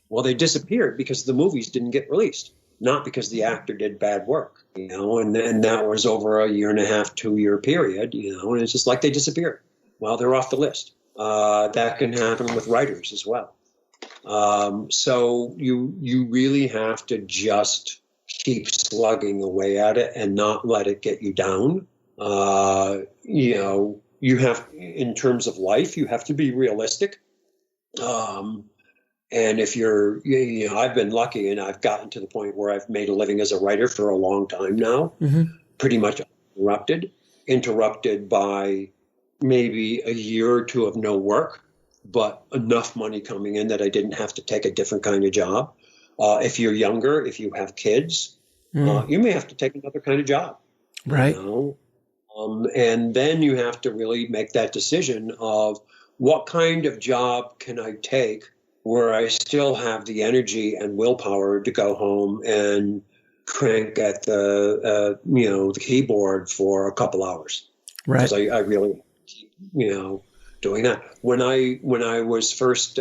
S3: Well, they disappeared because the movies didn't get released, not because the actor did bad work, and that was over a 1.5, 2-year period, and it's just like they disappeared. Well, they're off the list. That can happen with writers as well. So you really have to just keep slugging away at it and not let it get you down. You have, in terms of life, you have to be realistic. And if I've been lucky and I've gotten to the point where I've made a living as a writer for a long time now, pretty much interrupted by maybe a year or 2 of no work, but enough money coming in that I didn't have to take a different kind of job. If you're younger, if you have kids, you may have to take another kind of job.
S2: Right.
S3: And then you have to really make that decision of what kind of job can I take where I still have the energy and willpower to go home and crank at the keyboard for a couple hours.
S2: Right.
S3: Because I really keep, doing that. When I was first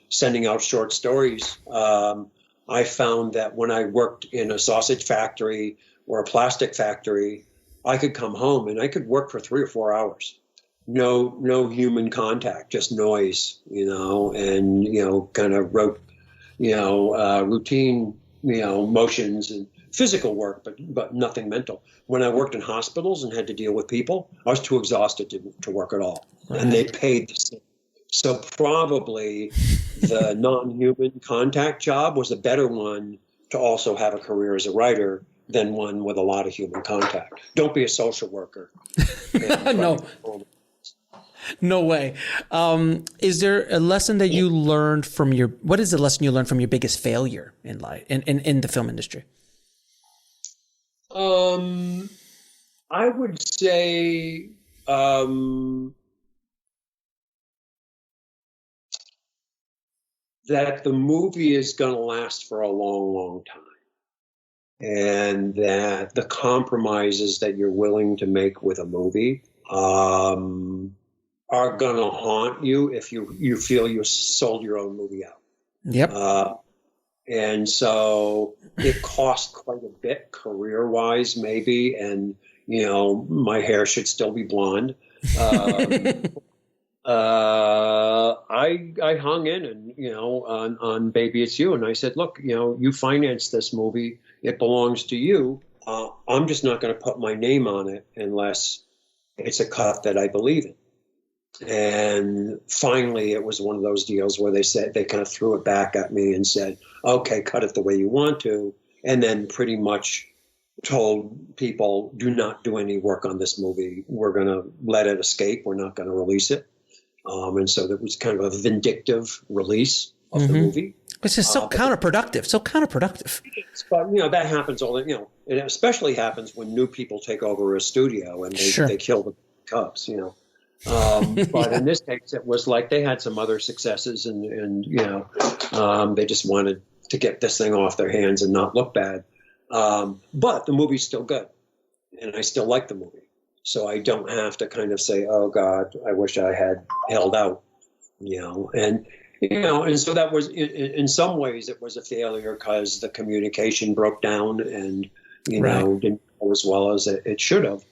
S3: sending out short stories, I found that when I worked in a sausage factory or a plastic factory, I could come home and I could work for 3 or 4 hours. No human contact, just noise, and, kind of routine, motions and physical work, but nothing mental. When I worked in hospitals and had to deal with people, I was too exhausted to work at all. Right. And they paid the same. So probably the non-human contact job was a better one to also have a career as a writer than one with a lot of human contact. Don't be a social worker.
S2: No way. Is there a lesson that you learned what is the lesson you learned from your biggest failure in life, in the film industry?
S3: I would say, that the movie is going to last for a long, long time. And that the compromises that you're willing to make with a movie are going to haunt you if you feel you sold your own movie out.
S2: Yep.
S3: And so it cost quite a bit career-wise, maybe, and, my hair should still be blonde. I hung in and, on Baby It's You. And I said, look, you financed this movie. It belongs to you. I'm just not going to put my name on it unless it's a cut that I believe in. And finally, it was one of those deals where they kind of threw it back at me and said, okay, cut it the way you want to. And then pretty much told people, do not do any work on this movie. We're going to let it escape. We're not going to release it. And so that was kind of a vindictive release of the movie.
S2: Which is so counterproductive.
S3: But, that happens it especially happens when new people take over a studio and they kill the cubs, But in this case, it was like they had some other successes and they just wanted to get this thing off their hands and not look bad. But the movie's still good and I still like the movie. So I don't have to kind of say, oh God, I wish I had held out, and so that was in some ways it was a failure because the communication broke down and, didn't go as well as it should have.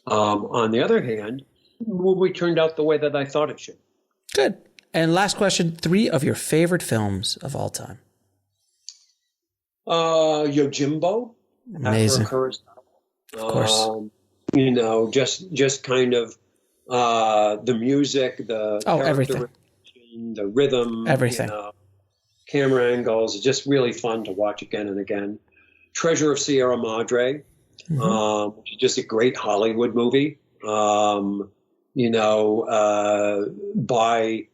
S3: On the other hand, the movie turned out the way that I thought it should.
S2: Good. And last question, 3 of your favorite films of all time.
S3: Yojimbo.
S2: Amazing.
S3: Of course.
S2: Just
S3: kind of the music, the
S2: everything,
S3: the rhythm,
S2: everything.
S3: camera angles. It's just really fun to watch again and again. Treasure of Sierra Madre, just a great Hollywood movie, by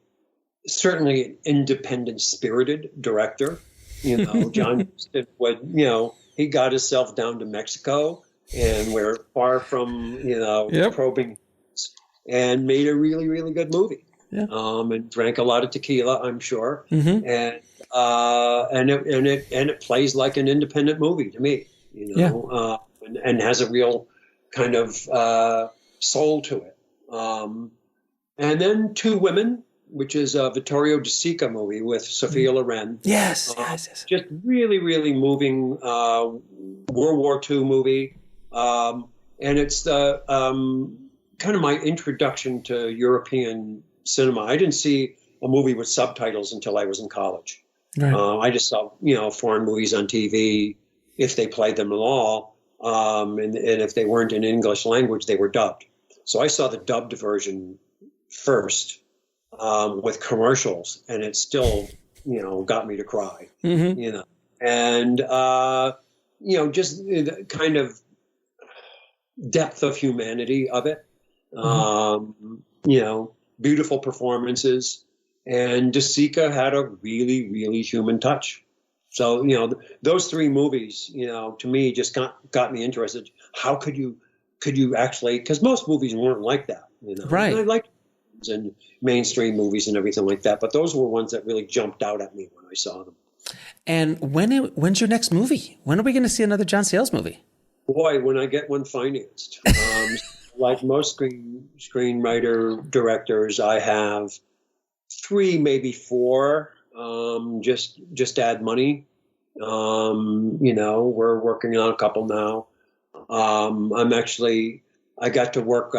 S3: certainly an independent spirited director. John Huston he got himself down to Mexico and we're far from, probing, and made a really, really good movie. Yeah. And drank a lot of tequila, I'm sure. Mm-hmm. And it plays like an independent movie to me, and has a real kind of soul to it. And then Two Women, which is a Vittorio De Sica movie with Sophia Loren.
S2: Yes.
S3: Just really, really moving World War II movie. And it's the kind of my introduction to European cinema. I didn't see a movie with subtitles until I was in college. Right. I just saw, foreign movies on TV, if they played them at all. And if they weren't in English language, they were dubbed. So I saw the dubbed version first. With commercials, and it still, got me to cry, and, just the kind of depth of humanity of it, beautiful performances, and De Sica had a really, really human touch. So, those three movies, to me just got me interested. How could you actually, because most movies weren't like that,
S2: Right.
S3: And I liked and mainstream movies and everything like that. But those were ones that really jumped out at me when I saw them.
S2: And when's your next movie? When are we going to see another John Sayles movie?
S3: Boy, when I get one financed. Like most screenwriter directors, I have 3, maybe 4, just add money. We're working on a couple now. I got to work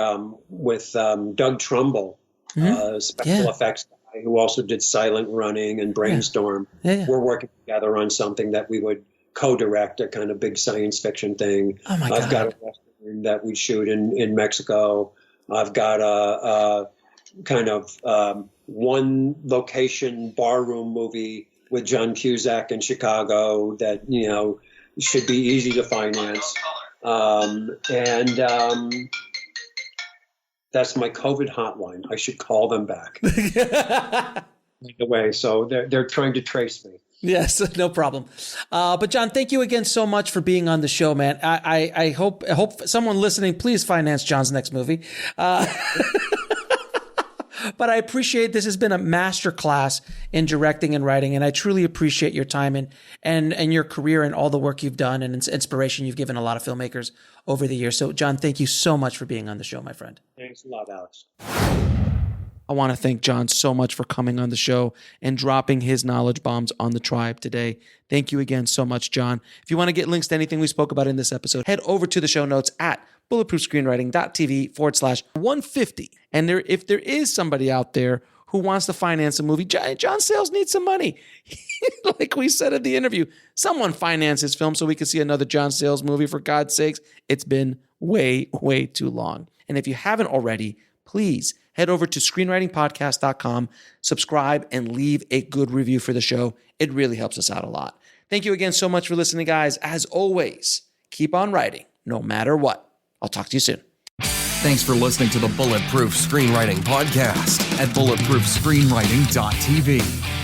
S3: with Doug Trumbull, special effects guy, who also did Silent Running and Brainstorm. Yeah. We're working together on something that we would co-direct, a kind of big science fiction thing.
S2: Oh my God.
S3: I've got a western that we shoot in Mexico. I've got a kind of one location barroom movie with John Cusack in Chicago that, should be easy to finance. That's my COVID hotline. I should call them back. Away. So they're trying to trace me.
S2: Yes, no problem. But John, thank you again so much for being on the show, man. I hope someone listening, please finance John's next movie. But I appreciate this has been a masterclass in directing and writing, and I truly appreciate your time and your career and all the work you've done and inspiration you've given a lot of filmmakers over the years. So, John, thank you so much for being on the show, my friend.
S3: Thanks a lot, Alex.
S2: I want to thank John so much for coming on the show and dropping his knowledge bombs on the tribe today. Thank you again so much, John. If you want to get links to anything we spoke about in this episode, head over to the show notes at bulletproofscreenwriting.tv/150. And if there is somebody out there who wants to finance a movie, John Sayles needs some money. Like we said in the interview, someone finance his film so we can see another John Sayles movie, for God's sakes. It's been way, way too long. And if you haven't already, please head over to screenwritingpodcast.com, subscribe, and leave a good review for the show. It really helps us out a lot. Thank you again so much for listening, guys. As always, keep on writing, no matter what. I'll talk to you soon.
S1: Thanks for listening to the Bulletproof Screenwriting Podcast at bulletproofscreenwriting.tv.